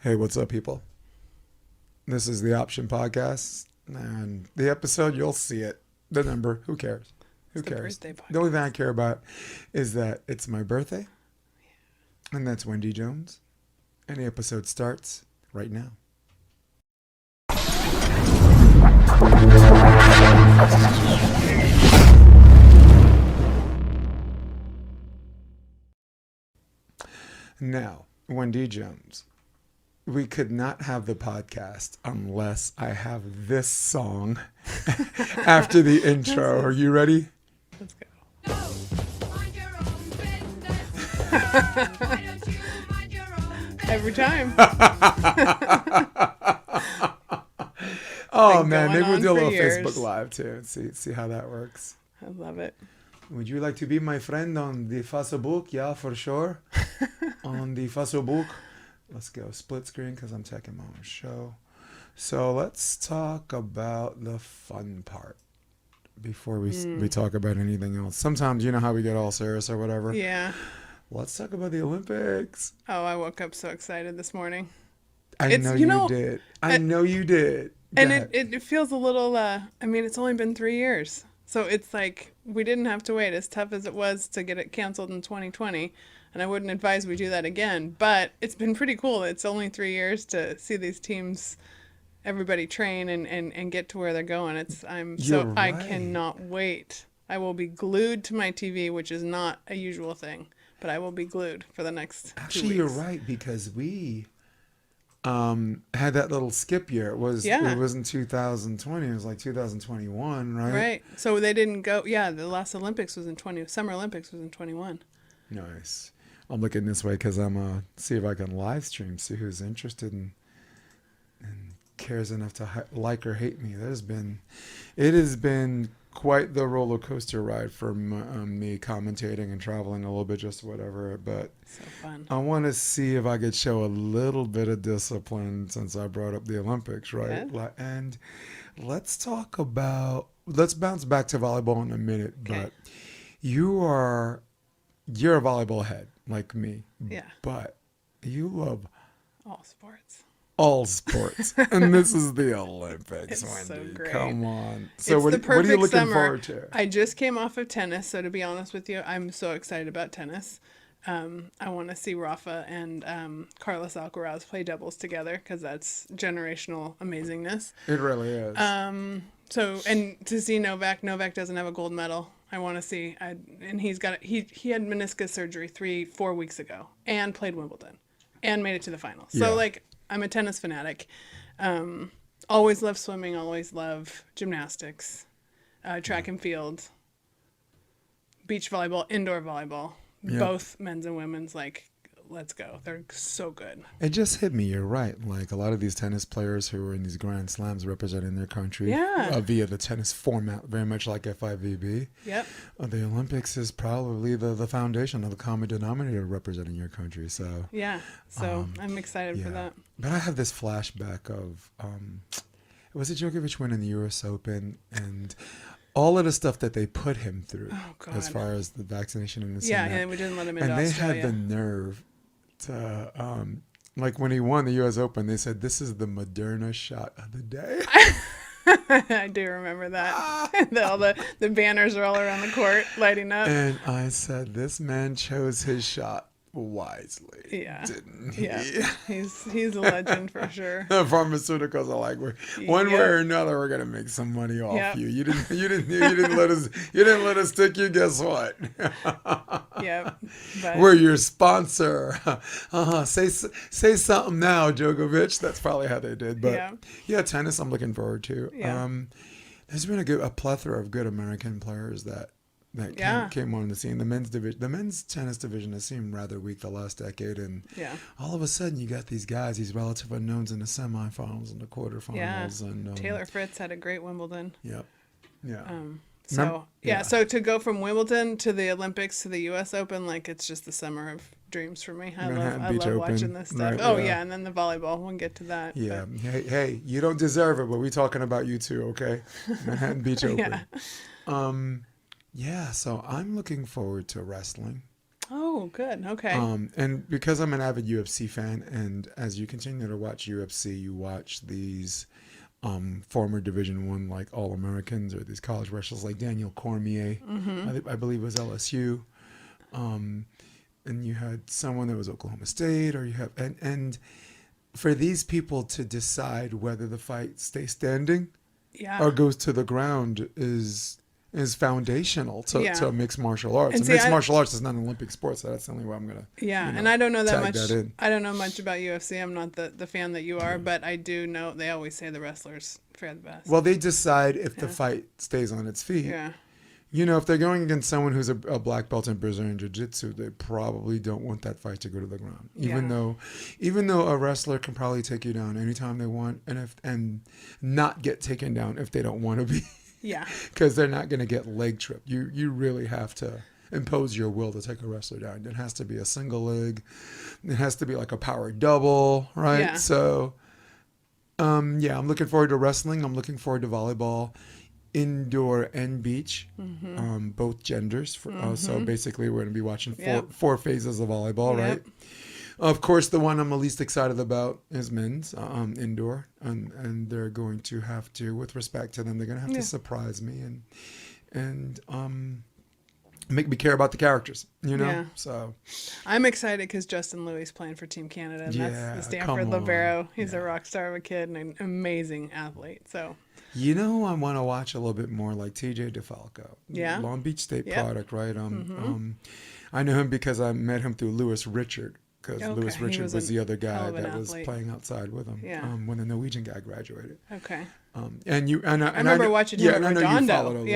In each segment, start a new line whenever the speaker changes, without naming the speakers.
Hey, what's up, people? This is the Option Podcast, and the episode, you'll see it. The number, who cares? Who
It's
cares?
the birthday podcast.
The only thing I care about is that it's my birthday, and that's Wendy Jones, and the episode starts right now. Now, Wendy Jones. We could not have the podcast unless I have this song after the intro. Are you ready?
Let's go. Every time.
Oh
Been
man,
going
maybe we'll
on
do a
for
little
years.
Facebook Live too and see how that works.
I love it.
Would you like to be my friend on the Facebook? Yeah, for sure. On the Facebook. Let's go split screen because I'm taking my own show. So let's talk about the fun part before we talk about anything else. Sometimes you know how we get all serious or whatever.
Yeah.
Let's talk about the Olympics.
Oh, I woke up so excited this morning.
I know you did. I know you did.
And it feels a little, it's only been 3 years. So it's like we didn't have to wait as tough as it was to get it canceled in 2020. And I wouldn't advise we do that again. But it's been pretty cool. It's only 3 years to see these teams, everybody train and get to where they're going. I cannot wait. I will be glued to my TV, which is not a usual thing. But I will be glued for the next 2 weeks.
Actually, you're right, because we had that little skip year. It wasn't 2020. It was like 2021, right?
Right. So they didn't go. Yeah, the last Olympics was in Summer Olympics was in 21.
Nice. I'm looking this way because I'm see if I can live stream, see who's interested and cares enough to like or hate me. It has been quite the roller coaster ride for me commentating and traveling a little bit, just whatever. But
so fun.
I want to see if I could show a little bit of discipline since I brought up the Olympics, right?
Yeah.
And let's bounce back to volleyball in a minute.
Okay.
But you're a volleyball head like me.
Yeah.
But you love
All sports.
all sports. And this is the Olympics,
It's
Wendy.
so great.
Come on. So
It's
what
the
are you
perfect
looking
summer.
forward to?
I just came off of tennis, so to be honest with you, I'm so excited about tennis. I want to see Rafa and Carlos Alcaraz play doubles together because that's generational amazingness.
It really is.
And to see Novak doesn't have a gold medal. I want to see, and he had meniscus surgery 4 weeks ago and played Wimbledon and made it to the final. So I'm a tennis fanatic. Always love swimming, always love gymnastics, track and field, beach volleyball, indoor volleyball, both men's and women's. Let's go. They're so good.
It just hit me. You're right. Like a lot of these tennis players who are in these Grand Slams representing their country via the tennis format, very much like FIVB.
Yep.
The Olympics is probably the foundation of the common denominator representing your country. So
yeah. So I'm excited for that.
But I have this flashback of was it Djokovic winning the US Open and all of the stuff that they put him through as far as the vaccination and this
and we didn't let him into
Australia.
Australia.
They had the nerve to like when he won the US Open, they said this is the Moderna shot of the day.
I do remember that. All the banners are all around the court lighting up.
And I said, this man chose his shot wisely.
Yeah.
Didn't he?
Yeah. He's a legend for sure.
The pharmaceuticals are like, one way or another, we're gonna make some money off you. You didn't let us stick you. Guess what?
Yep.
We're your sponsor. Say something now, Djokovic. That's probably how they did. But tennis, I'm looking forward to.
Yeah.
There's been a plethora of good American players that came on the scene. The men's tennis division has seemed rather weak the last decade, and all of a sudden you got these guys, these relative unknowns in the semifinals and the quarterfinals. And
Taylor Fritz had a great Wimbledon.
Yep. Yeah.
So to go from Wimbledon to the Olympics to the U.S. Open, it's just the summer of dreams for me. I love watching this stuff. Right, and then the volleyball. We'll get to that.
Yeah. But. Hey, you don't deserve it, but we're talking about you too, okay? Manhattan Beach Open. So I'm looking forward to wrestling.
Oh, Oh, good. Okay.
And because I'm an avid UFC fan, and as you continue to watch UFC, you watch these former Division I like All-Americans or these college wrestlers like Daniel Cormier, I believe was LSU. And you had someone that was Oklahoma State, or you have and for these people to decide whether the fight stays standing or goes to the ground is foundational to mixed martial arts. And mixed martial arts is not an Olympic sport, so that's the only way I'm gonna
and I don't know that much. I don't know much about UFC. I'm not the fan that you are, but I do know they always say the wrestlers fare the best.
Well, they decide if the fight stays on its feet.
Yeah.
You know, if they're going against someone who's a black belt in Brazilian Jiu-Jitsu, they probably don't want that fight to go to the ground. Even though a wrestler can probably take you down anytime they want, and not get taken down if they don't want to be.
Yeah.
Because they're not going to get leg tripped. You really have to impose your will to take a wrestler down. It has to be a single leg. It has to be like a power double, right?
Yeah.
So, I'm looking forward to wrestling. I'm looking forward to volleyball. Indoor and beach, both genders. So basically, we're going to be watching four phases of volleyball, right? Of course, the one I'm the least excited about is men's indoor, and they're going to have to, with respect to them, they're going to have to surprise me and make me care about the characters, you know?
Yeah.
So
I'm excited because Justin Louis playing for Team Canada, and that's the Stanford libero. He's a rock star of a kid and an amazing athlete. So.
You know, I want to watch a little bit more like TJ DeFalco.
Yeah.
Long Beach State product, right? I know him because I met him through Lewis Richard, because Lewis Richard was the other guy that was playing outside with him when the Norwegian guy graduated.
Okay.
I
remember watching him at Redondo.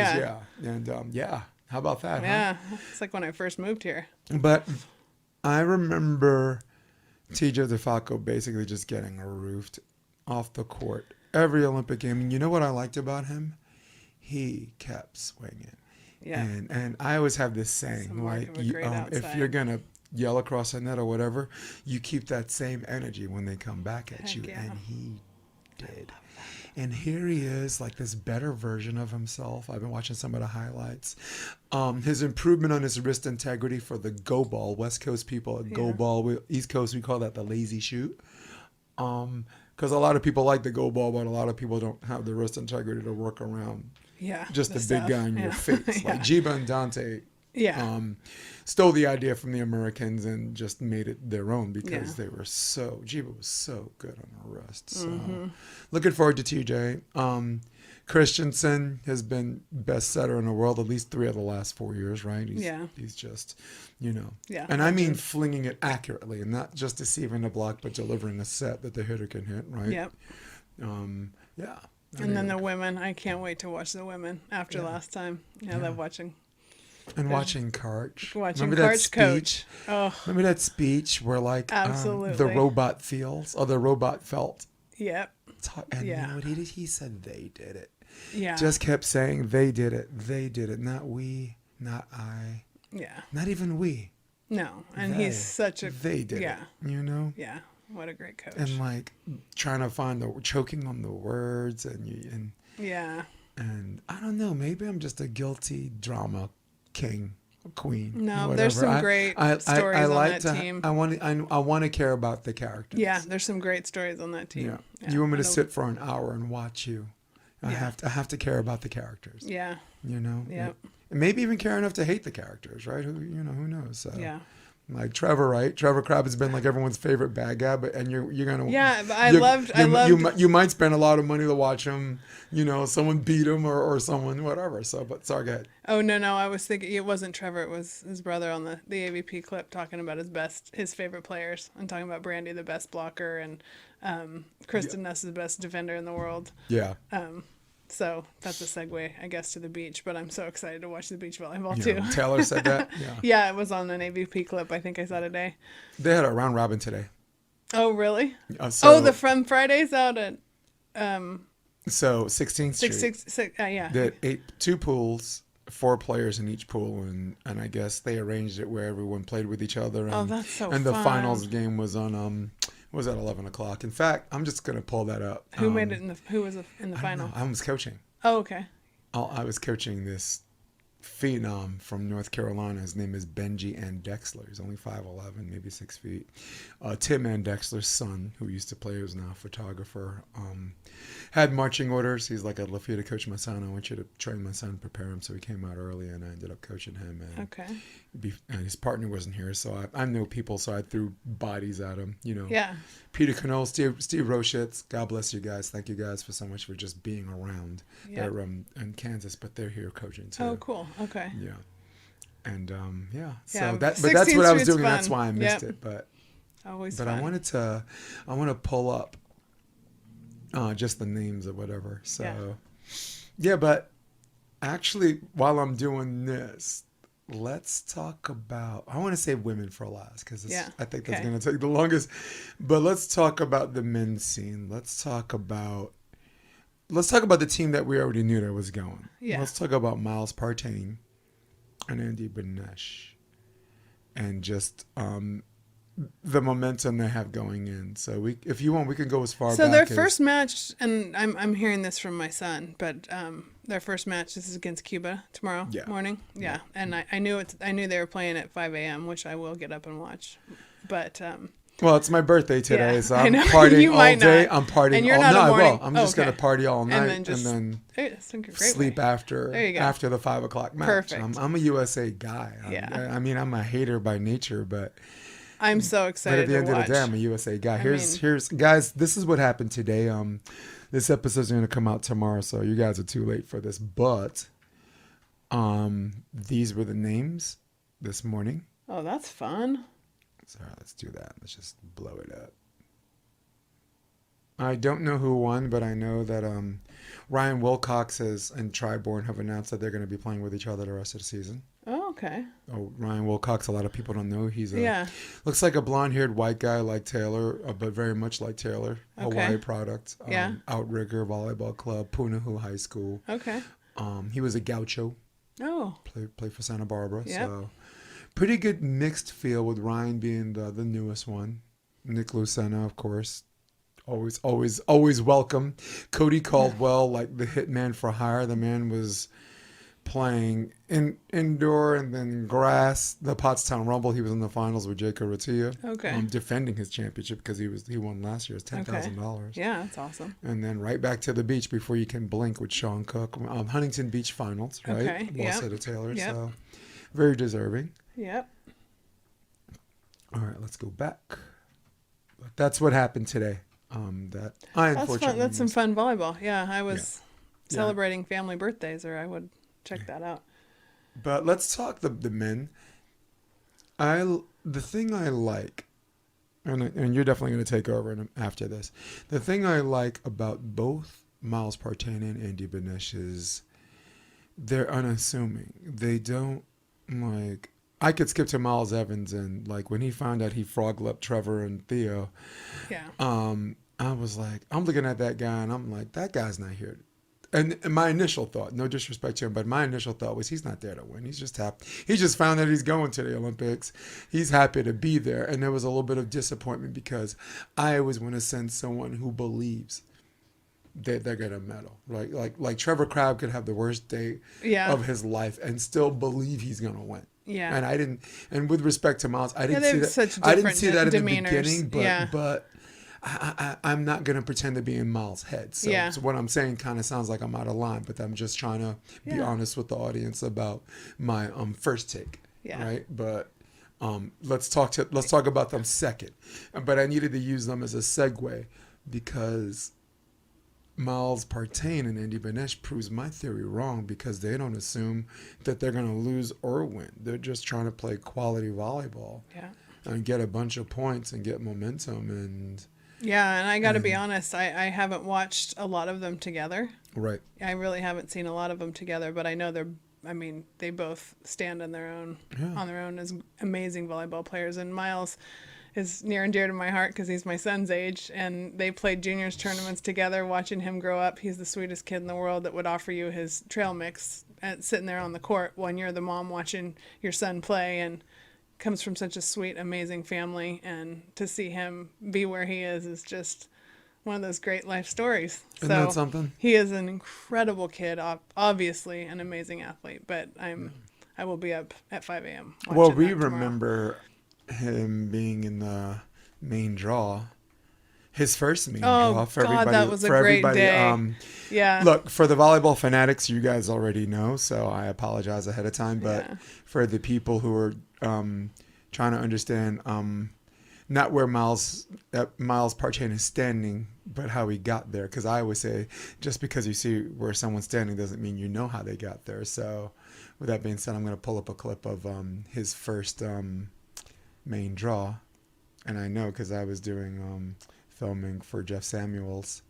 How about that?
Yeah.
Huh?
It's like when I first moved here.
But I remember TJ DeFalco basically just getting roofed off the court every Olympic game. And you know what I liked about him? He kept swinging.
Yeah.
And I always have this saying, like, if you're going to yell across the net or whatever, you keep that same energy when they come back at you.
Yeah.
And he did. And here he is, like this better version of himself. I've been watching some of the highlights. His improvement on his wrist integrity for the go ball. West Coast people, go ball. East Coast, we call that the lazy shoot. Because a lot of people like the go ball, but a lot of people don't have the wrist integrity to work around just a big guy in your face. Like Jiba and Dante stole the idea from the Americans and just made it their own because they were Jiba was so good on the wrist. So looking forward to TJ. Christensen has been best setter in the world at least 3 of the last 4 years, right? He's just, and I mean flinging it accurately and not just deceiving the block, but delivering a set that the hitter can hit, right?
Yep. And then the women, I can't wait to watch the women after last time. I love watching.
And watching Karch.
Remember that speech?
Oh. Remember that speech where the robot feels or the robot felt?
Yep.
And you know what he did? He said they did it.
Yeah.
Just kept saying they did it. They did it. Not we. Not I.
Yeah.
Not even we.
No. And he's such a...
They did it. You know?
Yeah. What a great coach.
And like trying to find choking on the words and And I don't know. Maybe I'm just a guilty drama queen.
No, there's some great stories on that team.
I want to care about the characters.
Yeah, there's some great stories on that team.
Yeah. You want me to sit for an hour and watch you? I have to care about the characters.
Yeah.
You know.
Yeah.
And maybe even care enough to hate the characters, right? Who knows? So.
Yeah.
Like Trevor, right? Trevor Crabb has been like everyone's favorite bad guy, but you're gonna.
Yeah, but I loved.
You might spend a lot of money to watch him. Someone beat him or someone whatever. So, but sorry, go ahead.
Oh no! I was thinking it wasn't Trevor. It was his brother on the AVP clip talking about his favorite players and talking about Brandy, the best blocker, and Kristen Ness, the best defender in the world.
Yeah.
So that's a segue, I guess, to the beach. But I'm so excited to watch the beach volleyball too.
Taylor said that.
Yeah, it was on an AVP clip. I think I saw today.
They had a round robin today.
Oh really? The From Fridays out at.
So 16th Street.
Six, yeah.
They had 2 pools, 4 players in each pool, and I guess they arranged it where everyone played with each other. And,
that's so fun.
And the finals game was on was at 11:00. In fact, I'm just gonna pull that up.
Who made it who was in the final?
I was coaching.
Oh, okay.
I was coaching this phenom from North Carolina. His name is Benji Andexler. He's only 5'11", maybe 6 feet. Tim Andexler's son, who used to play, who's now a photographer, had marching orders. He's like, I'd love for you to coach my son. I want you to train my son, prepare him. So he came out early, and I ended up coaching him. And, and his partner wasn't here, so I know people, so I threw bodies at him. You know, Peter Cannell, Steve Roshitz. God bless you guys. Thank you guys for so much for just being around. They're in Kansas, but they're here coaching too.
Oh, cool. Okay.
Yeah. And so that's what I was doing, and that's why I missed it. But
always
fun. I want to pull up just the names or whatever. So but actually, while I'm doing this, let's talk about, I want to save women for last because I think that's going to take the longest. But let's talk about the men's scene. Let's talk about the team that we already knew that was going. Yeah. Let's talk about Miles Partain and Andy Benesh, and just the momentum they have going in. So if you want, we can go as far back.
So their first match, and I'm hearing this from my son, but their first match is against Cuba tomorrow morning. Yeah, and I knew they were playing at 5 a.m., which I will get up and watch. But
well, it's my birthday today, so I'm partying all day. I'm partying
and you're
all
not
night.
I will.
I'm just going to party all night and then sleep
way.
after the 5 o'clock match.
Perfect.
I'm a USA guy. I mean, I'm a hater by nature, but
I'm so excited.
But at the end of the day, I'm a USA guy. Here's guys. This is what happened today. This episode's going to come out tomorrow, so you guys are too late for this. But these were the names this morning.
Oh, that's fun.
So let's do that. Let's just blow it up. I don't know who won, but I know that Ryan Wilcox and Triborn have announced that they're going to be playing with each other the rest of the season.
Oh, okay.
Oh, Ryan Wilcox, a lot of people don't know. He's looks like a blonde-haired white guy like Taylor, but very much like Taylor. Okay. Hawaii product. Outrigger Volleyball Club, Punahou High School. Okay. He was a gaucho. Oh. Played for Santa Barbara. Yep. So pretty good mixed feel with Ryan being the newest one. Nick Lucena, of course. Always welcome. Cody Caldwell, like the hitman for hire. The man was playing indoor and then grass. The Pottstown Rumble. He was in the finals with Jacob Ratia. Okay. Defending his championship because he won last year's $10,000. Okay.
Yeah, that's awesome.
And then right back to the beach before you can blink with Sean Cook. Huntington Beach finals, right? Okay. Lost to Taylor. Yep. So very deserving. Yep. All right, let's go back. That's what happened today. That's fun.
That's some fun volleyball. Yeah, I was celebrating family birthdays, or I would check that out.
But let's talk the men. The thing I like, and you're definitely going to take over after this. The thing I like about both Miles Partain and Andy Benesh is they're unassuming. They don't like. I could skip to Miles Evans, and like when he found out he frog-leapt Trevor and Theo, I was like, I'm looking at that guy, and I'm like, that guy's not here. And my initial thought, no disrespect to him, but my initial thought was he's not there to win. He's just happy. He just found that he's going to the Olympics. He's happy to be there, and there was a little bit of disappointment because I always want to send someone who believes they're gonna medal. Like Trevor Crabb could have the worst day of his life and still believe he's gonna win. Yeah, and I didn't. And with respect to Miles, I didn't see that. I didn't see that in the beginning, but I'm not gonna pretend to be in Miles' head. So what I'm saying kind of sounds like I'm out of line, but I'm just trying to be honest with the audience about my first take. Yeah. Right, but let's talk about them second. But I needed to use them as a segue because Miles Partain and Andy Benesh proves my theory wrong because they don't assume that they're going to lose or win. They're just trying to play quality volleyball and get a bunch of points and get momentum. And
I got to be honest, I haven't watched a lot of them together.
Right.
I really haven't seen a lot of them together, but I know they both stand on their own as amazing volleyball players. And Miles is near and dear to my heart because he's my son's age, and they played juniors tournaments together. Watching him grow up, he's the sweetest kid in the world that would offer you his trail mix sitting there on the court when you're the mom watching your son play, and comes from such a sweet, amazing family. And to see him be where he is just one of those great life stories.
Isn't that something?
He is an incredible kid, obviously an amazing athlete, but I will be up at 5 a.m.
Well, we
tomorrow.
remember him being in the main draw. His first main
Oh,
draw for
God,
everybody.
that was a great day. Yeah.
Look, for the volleyball fanatics, you guys already know, so I apologize ahead of time. But for the people who are trying to understand, not where Miles Parchain is standing, but how he got there. Because I always say, just because you see where someone's standing doesn't mean you know how they got there. So with that being said, I'm going to pull up a clip of his first main draw. And I know because I was doing filming for Jeff Samuels.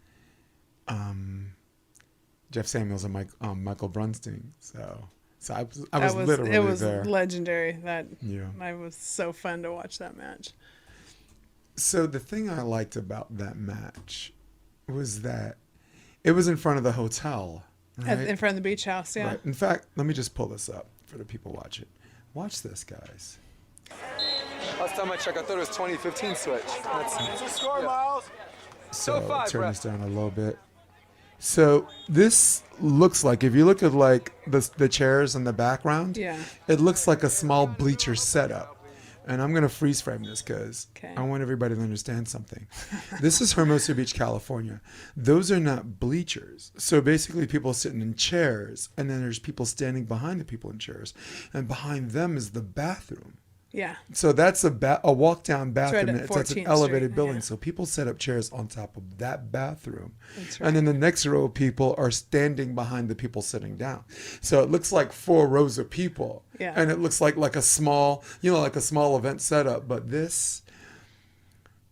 Jeff Samuels and Michael Brunstein. So I was literally there.
It was legendary.
Yeah.
It was so fun to watch that match.
So the thing I liked about that match was that it was in front of the hotel. Right?
In front of the beach house, yeah.
Right. In fact, let me just pull this up for the people watching. Watch this, guys. Last time I checked, I thought it was 2015 switch. What's the score, Miles? So turn this down a little bit. So this looks like, if you look at like the chairs in the background, it looks like a small bleacher setup. And I'm going to freeze frame this because I want everybody to understand something. This is Hermosa Beach, California. Those are not bleachers. So basically people sitting in chairs, and then there's people standing behind the people in chairs. And behind them is the bathroom.
Yeah.
So that's a walk down bathroom.
Right,
that's an elevated building. So people set up chairs on top of that bathroom.
That's right.
And then the next row of people are standing behind the people sitting down. So it looks like 4 rows of people.
Yeah.
And it looks like a small, like a small event setup. But this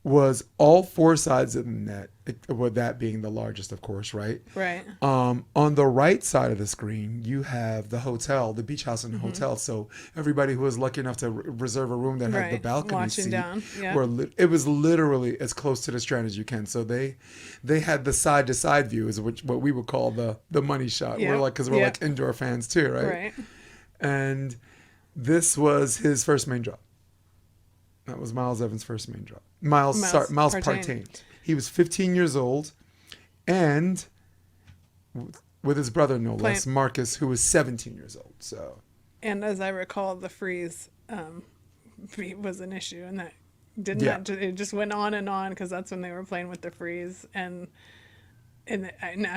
was all 4 sides of the net, with that being the largest, of course, right?
Right.
On the right side of the screen, you have the hotel, the beach house and the hotel. So everybody who was lucky enough to reserve a room that had the balcony
watching
seat,
down. Yeah.
it was literally as close to the strand as you can. So they had the side to side view, is what we would call the money shot.
Yep.
We're like indoor fans too, right?
Right.
And this was his first main draw. That was Miles Evans' first main draw. Miles Partain. He was 15 years old, and with his brother, no less, Marcus, who was 17 years old. So,
and as I recall, the freeze was an issue, and that it just went on and on because that's when they were playing with the freeze. And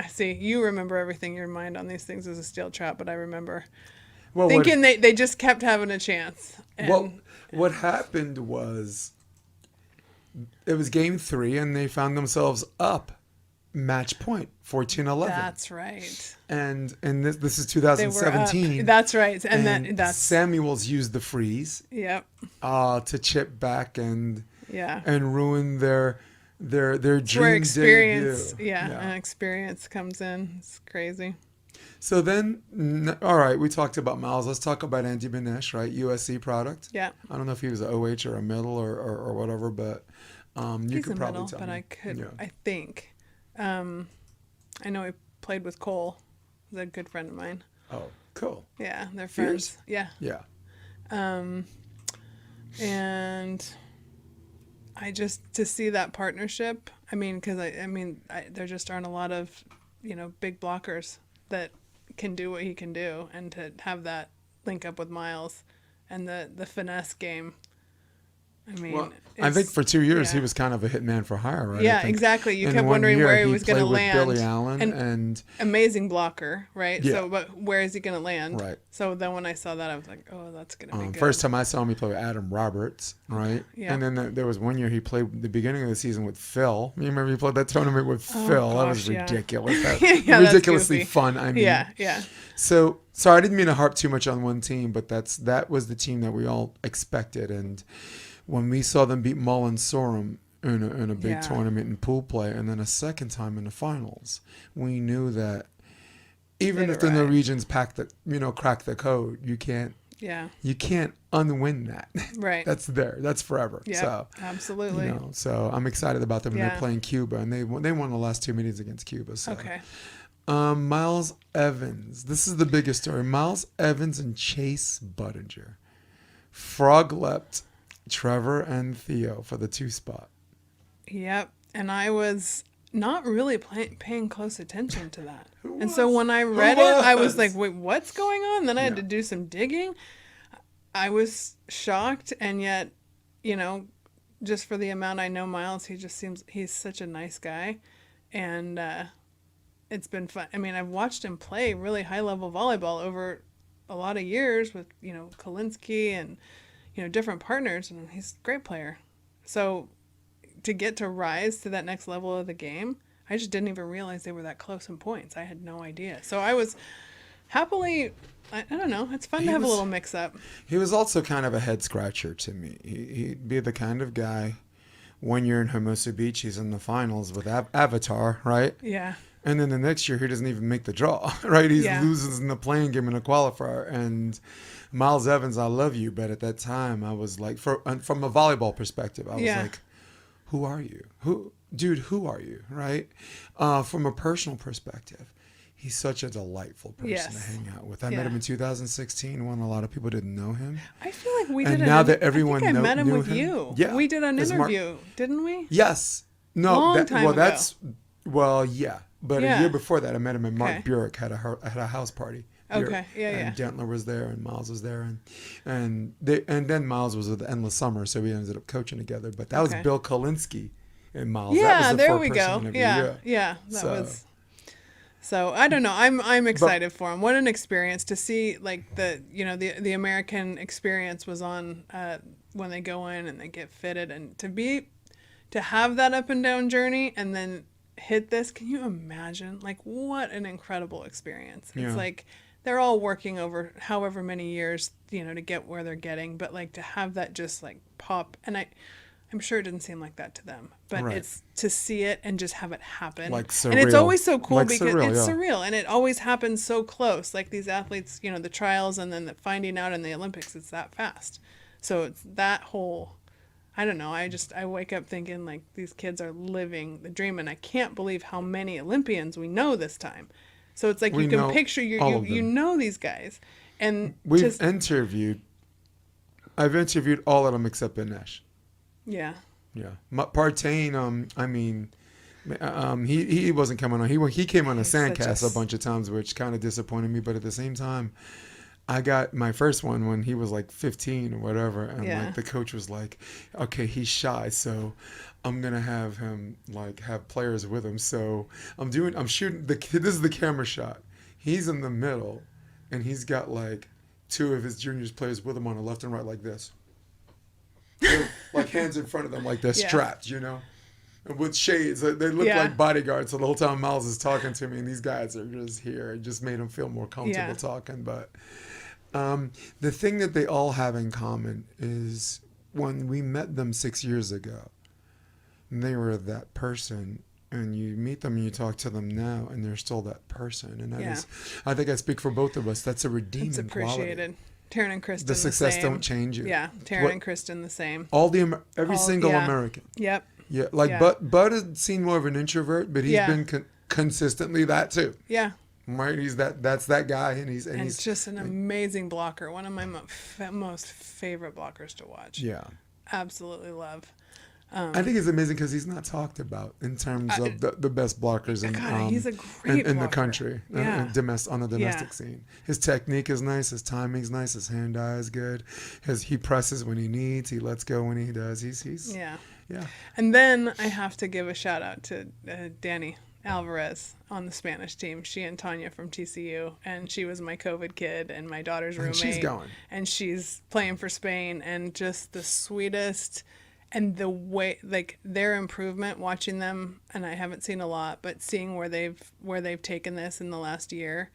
see, you remember everything. Your mind on these things is a steel trap, but I remember thinking they just kept having a chance. And,
what happened was, it was game 3, and they found themselves up match point 14-11.
That's right.
And this is 2017.
That's right.
And Samuels used the freeze.
Yep.
To chip back and ruin their dream
where experience
debut.
and experience comes in. It's crazy.
So then, all right, we talked about Miles. Let's talk about Andy Benesh, right? USC product.
Yeah.
I don't know if he was an OH or a middle or whatever, but you could probably
middle,
tell
but
me.
I could.
Yeah.
I think. I know he played with Cole. He's a good friend of mine.
Oh, cool.
Yeah, they're friends.
Fierce?
Yeah. And I just, to see that partnership, I mean, because there just aren't a lot of, big blockers that can do what he can do, and to have that link up with Miles and the finesse game. I mean,
I think for 2 years he was kind of a hitman for hire, right?
Yeah, exactly. You kept wondering where he was going to land.
Billy Allen and
amazing blocker, right?
Yeah.
So, but where is he going to land?
Right.
So then when I saw that, I was like, oh, that's going to be good.
First time I saw him, he played with Adam Roberts, right?
Yeah.
And then there was one year he played the beginning of the season with Phil. You remember he played that tournament with Phil? That was ridiculous. Ridiculously fun. I mean,
yeah.
So sorry, I didn't mean to harp too much on one team, but that was the team that we all expected. And when we saw them beat Mullen Sorum in a big tournament in pool play, and then a second time in the finals, we knew that even if the Norwegians crack the code, you can't unwin that.
Right.
That's there. That's forever.
Yeah,
so,
absolutely.
So I'm excited about them. And they're playing Cuba, and they won the last 2 meetings against Cuba. So.
Okay.
Miles Evans. This is the biggest story. Miles Evans and Chase Budinger frog leapt Trevor and Theo for the 2 spot.
Yep. And I was not really paying close attention to that. And so when I read it, I was like, wait, what's going on? Then I had to do some digging. I was shocked, and yet, just for the amount I know Miles, he's such a nice guy. And it's been fun. I mean, I've watched him play really high-level volleyball over a lot of years with, Kalinsky and, different partners, and he's a great player. So to get to rise to that next level of the game, I just didn't even realize they were that close in points. I had no idea. So I was happily, I don't know, it's fun to have a little mix-up.
He was also kind of a head-scratcher to me. He'd be the kind of guy, one year in Hermosa Beach, he's in the finals with Avatar, right?
Yeah.
And then the next year, he doesn't even make the draw, right? He loses in the playing game in a qualifier. And Miles Evans, I love you, but at that time, I was like, from a volleyball perspective, I was like, who are you? Who are you, right? From a personal perspective, he's such a delightful person to hang out with. I met him in 2016 when a lot of people didn't know him.
I feel like we
did.
And
now that everyone
I met him
knew
with
him,
you.
Yeah,
we did an interview, didn't we?
Yes. No.
Long time ago.
But a year before that, I met him and Mark Burek had a house party.
Okay.
And Dentler was there, and Miles was there, and then Miles was with Endless Summer, so we ended up coaching together. But that was Bill Kalinsky and Miles.
Yeah,
that was the
there we go. Yeah. That was. So I don't know. I'm excited for him. What an experience to see! Like the American experience was on when they go in and they get fitted, and to have that up and down journey, and then hit this. Can you imagine? Like, what an incredible experience. It's like they're all working over however many years, to get where they're getting, but like to have that just like pop. And I'm sure it didn't seem like that to them, but it's to see it and just have it happen.
Like surreal.
And it's always so cool because
surreal,
it's surreal, and it always happens so close. Like these athletes, the trials and then the finding out in the Olympics, it's that fast. So it's that whole, I don't know. I wake up thinking like these kids are living the dream, and I can't believe how many Olympians we know this time. So it's like you can picture you know these guys, and
I've interviewed all of them except Inesh.
Yeah.
Yeah. Partain, he wasn't coming on. He came on a sandcast a bunch of times, which kind of disappointed me. But at the same time, I got my first one when he was like 15 or whatever, and like the coach was like, "Okay, he's shy, so I'm gonna have him like have players with him." So I'm shooting this is the camera shot. He's in the middle, and he's got like two of his juniors players with him on the left and right like this. Like hands in front of them like they're strapped, with shades. They look like bodyguards. So the whole time Miles is talking to me, and these guys are just here. It just made him feel more comfortable talking. But the thing that they all have in common is when we met them 6 years ago, they were that person. And you meet them and you talk to them now, and they're still that person. And that is, I think I speak for both of us. That's a redeeming quality. It's appreciated.
Taryn and Kristen
the success
same.
don't change you.
Yeah, Taryn and Kristen the same.
Every single American.
Yep.
Yeah, like Bud has seen more of an introvert, but he's been consistently that too.
Yeah.
Right, that's that guy, and he's
just an amazing blocker. One of my most favorite blockers to watch.
Yeah.
Absolutely love.
I think it's amazing because he's not talked about in terms of the best blockers
he's a great
in the country, on the domestic
Yeah.
scene. His technique is nice, his timing's nice, his hand-eye is good. He presses when he needs, he lets go when he does. He's
yeah.
Yeah.
And then I have to give a shout out to Danny Alvarez on the Spanish team. She and Tanya from TCU, and she was my COVID kid and my daughter's roommate.
And she's going.
And she's playing for Spain, and just the sweetest. And the way, like, their improvement, watching them, and I haven't seen a lot, but seeing where they've taken this in the last year,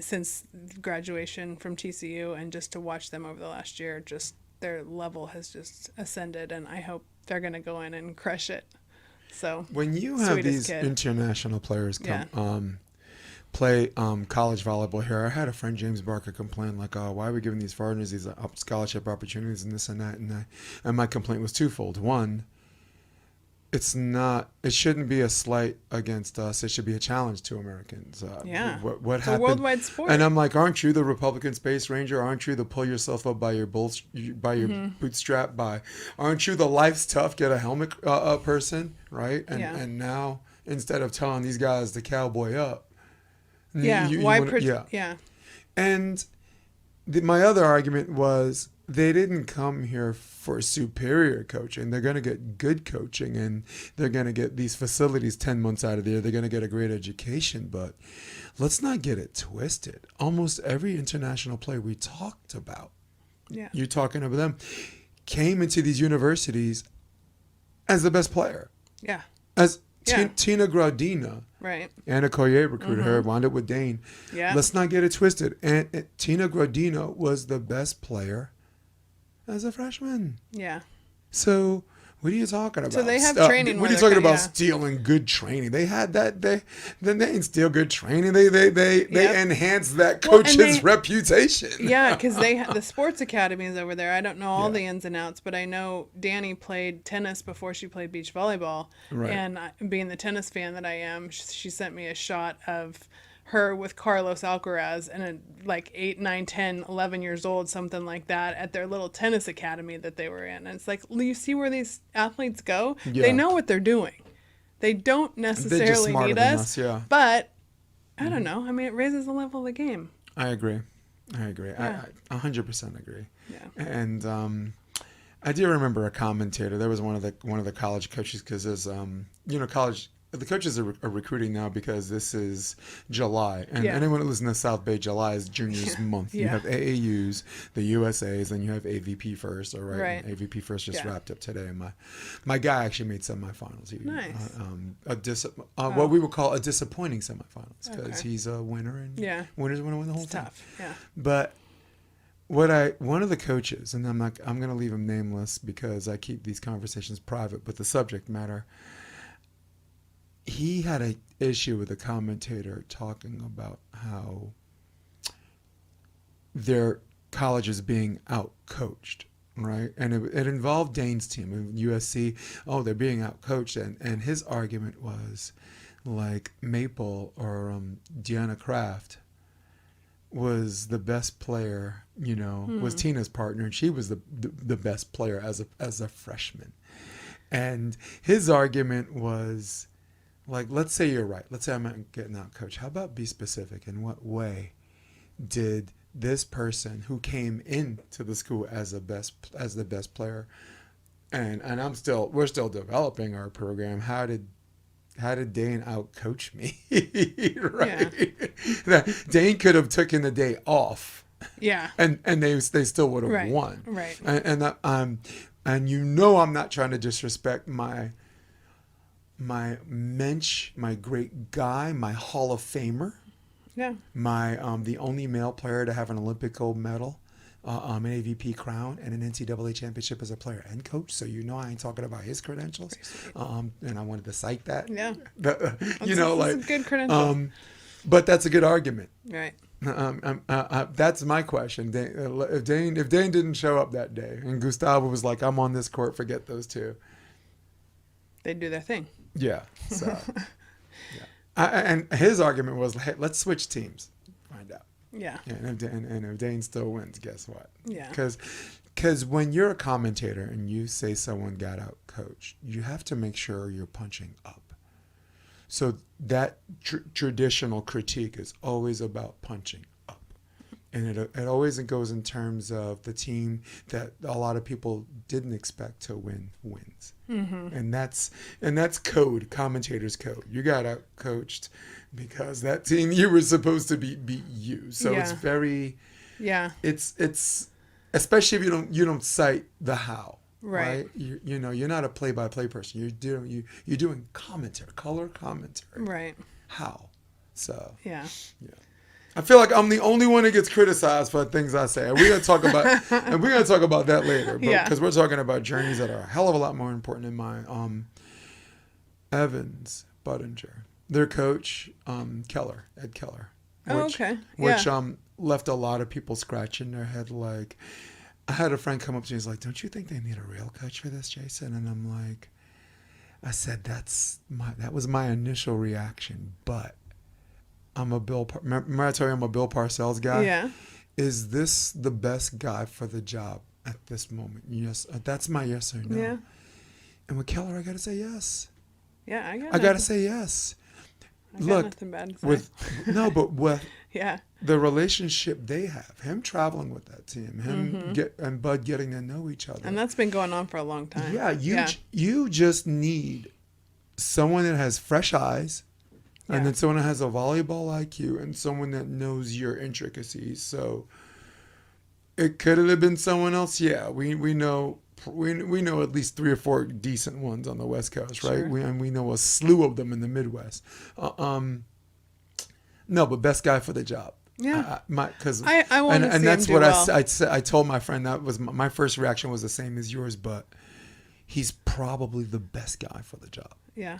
since graduation from TCU, and just to watch them over the last year, just their level has just ascended, and I hope they're going to go in and crush it. So
when you have these international players come play college volleyball here, I had a friend, James Barker, complain like, "Oh, why are we giving these foreigners these scholarship opportunities and this and that?" And my complaint was twofold. One, it's not. It shouldn't be a slight against us. It should be a challenge to Americans. What
It's
happened?
a worldwide sport.
And I'm like, aren't you the Republican space ranger? Aren't you the pull yourself up by your bootstrap? Aren't you the life's tough, get a helmet person, right? And now instead of telling these guys to cowboy up,
Yeah.
And my other argument was they didn't come here for superior coaching. They're going to get good coaching, and they're going to get these facilities 10 months out of the year. They're going to get a great education, but let's not get it twisted. Almost every international player we talked about, you're talking about them, came into these universities as the best player.
Yeah.
Tina Gradina,
right?
Anna Collier recruited her, wound up with Dane.
Yeah.
Let's not get it twisted. And Tina Gradina was the best player as a freshman.
Yeah.
So what are you talking about?
So they have training.
What are you talking about? Stealing good training? They had that. They didn't steal good training. They enhanced that coach's reputation.
Yeah, because the sports academies over there. I don't know all the ins and outs, but I know Danny played tennis before she played beach volleyball.
Right.
And being the tennis fan that I am, she sent me a shot of her with Carlos Alcaraz and like 8, 9, 10, 11 years old, something like that, at their little tennis academy that they were in. And it's like, you see where these athletes go? Yeah. They know what they're doing. They don't necessarily need us, but I don't know. I mean, it raises the level of the game.
I agree. Yeah. I 100% agree.
Yeah.
And I do remember a commentator. There was one of the college coaches, because there's college. The coaches are recruiting now because this is July. And anyone who lives in the South Bay, July is juniors month. You have AAUs, the USAs, then you have AVP first, all right? And AVP first just wrapped up today. And my guy actually made semifinals.
Nice.
What we would call a disappointing semifinals, because he's a winner, and winners want to win the whole thing.
Tough, yeah.
But one of the coaches, and I'm going to leave him nameless because I keep these conversations private, but the subject matter, he had an issue with a commentator talking about how their college is being outcoached, right? And it involved Dane's team, USC. Oh, they're being outcoached. And his argument was like Maple or Deanna Kraft was the best player, was Tina's partner, and she was the best player as a freshman. And his argument was, like, let's say you're right. Let's say I'm not getting out coach. How about be specific? In what way did this person who came into the school as the best player, and we're still developing our program. How did Dane out coach me? Right? Yeah. Dane could have taken the day off.
Yeah.
And they still would have won.
Right.
And I'm not trying to disrespect my mensch, my great guy, my Hall of Famer, my the only male player to have an Olympic gold medal, an AVP crown, and an NCAA championship as a player and coach. So I ain't talking about his credentials, and I wanted to cite that.
Yeah,
that's
a good credential.
But that's a good argument.
Right.
That's my question. If Dane didn't show up that day, and Gustavo was like, "I'm on this court, forget those two,"
they'd do their thing.
Yeah. So, and his argument was, hey, let's switch teams, find out.
Yeah.
And if Dane still wins, guess what?
Yeah.
Because when you're a commentator and you say someone got out coached, you have to make sure you're punching up. So that traditional critique is always about punching up. And it always goes in terms of the team that a lot of people didn't expect to win wins. Mm-hmm. And that's code, commentators code. You got out coached because that team you were supposed to beat you. So it's very it's especially if you don't cite the how. Right. You're not a play-by-play person. You're doing commentary, color commentary.
Right.
How? So
yeah.
I feel like I'm the only one that gets criticized for things I say. We're gonna talk about that later. Because we're talking about journeys that are a hell of a lot more important than mine. Evans, Budinger, their coach, Ed Keller. Which left a lot of people scratching their head. Like, I had a friend come up to me, he's like, "Don't you think they need a real coach for this, Jason?" And I'm like, I said, that was my initial reaction, but I'm a remember I told you I'm a Bill Parcells guy?
Yeah.
Is this the best guy for the job at this moment? Yes. That's my yes or no.
Yeah.
And with Keller, I got to say yes.
Yeah,
I got to say yes.
I got
Look,
nothing bad to say.
but with
yeah.
the relationship they have, him traveling with that team, him and Bud getting to know each other.
And that's been going on for a long time.
Yeah, you just need someone that has fresh eyes, and then someone that has a volleyball IQ, and someone that knows your intricacies. So it could have been someone else. Yeah, we know at least 3 or 4 decent ones on the West Coast, right?
Sure.
And we know a slew of them in the Midwest. No, but best guy for the job.
Yeah.
I want to see
and
that's
him
what
do well.
I told my friend. That was my first reaction was the same as yours, but he's probably the best guy for the job.
Yeah.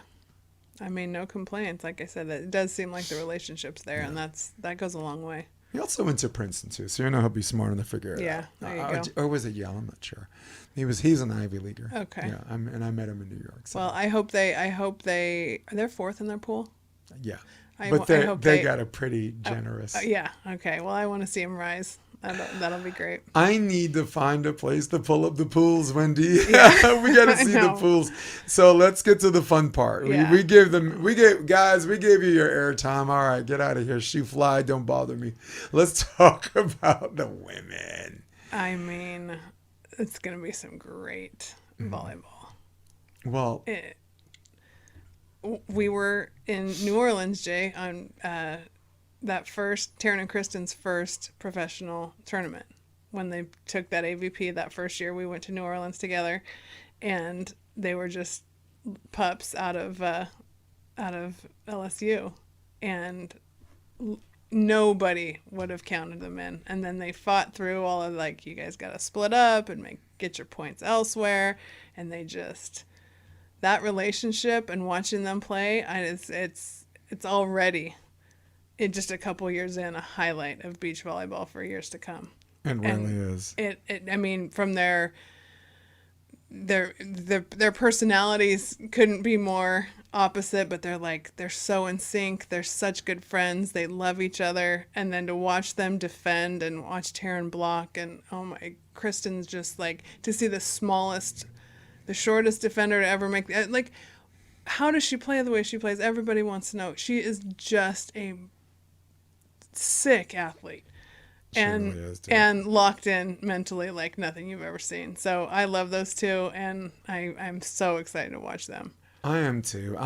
I mean, no complaints. Like I said, it does seem like the relationship's there, and that goes a long way.
He also went to Princeton too, so you know he'll be smart enough to figure it out.
Yeah, there you go.
Or was it Yale? I'm not sure. He's an Ivy Leaguer.
Okay.
Yeah, and I met him in New York. So.
Well, I hope they're fourth in their pool.
Yeah,
I
but
hope
they got a pretty generous.
Yeah. Okay. Well, I want to see them rise. That'll be great.
I need to find a place to pull up the pools, Wendy. Yeah. We got to see the pools. So let's get to the fun part.
Yeah.
We gave you your airtime. All right, get out of here. Shoot fly. Don't bother me. Let's talk about the women.
I mean, it's going to be some great volleyball.
Well,
we were in New Orleans, Jay, on that first, Taryn and Kristen's first professional tournament. When they took that AVP that first year, we went to New Orleans together, and they were just pups out of LSU, and nobody would have counted them in. And then they fought through all of like, you guys got to split up and get your points elsewhere, and they just, that relationship and watching them play, it's already, just a couple years in, a highlight of beach volleyball for years to come.
It really is.
I mean, from their personalities couldn't be more opposite, but they're so in sync. They're such good friends. They love each other. And then to watch them defend and watch Taryn block, and Kristen's just like, to see the shortest defender to ever make, like, how does she play the way she plays? Everybody wants to know. She is just a sick athlete. And
really is,
and locked in mentally like nothing you've ever seen. So I love those two, and I'm so excited to watch them.
I am too.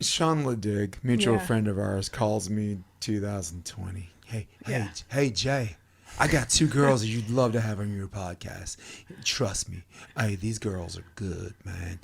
Sean Ledig, mutual friend of ours, calls me 2020. Hey, Jay, I got 2 girls that you'd love to have on your podcast. Trust me. Hey, these girls are good, man.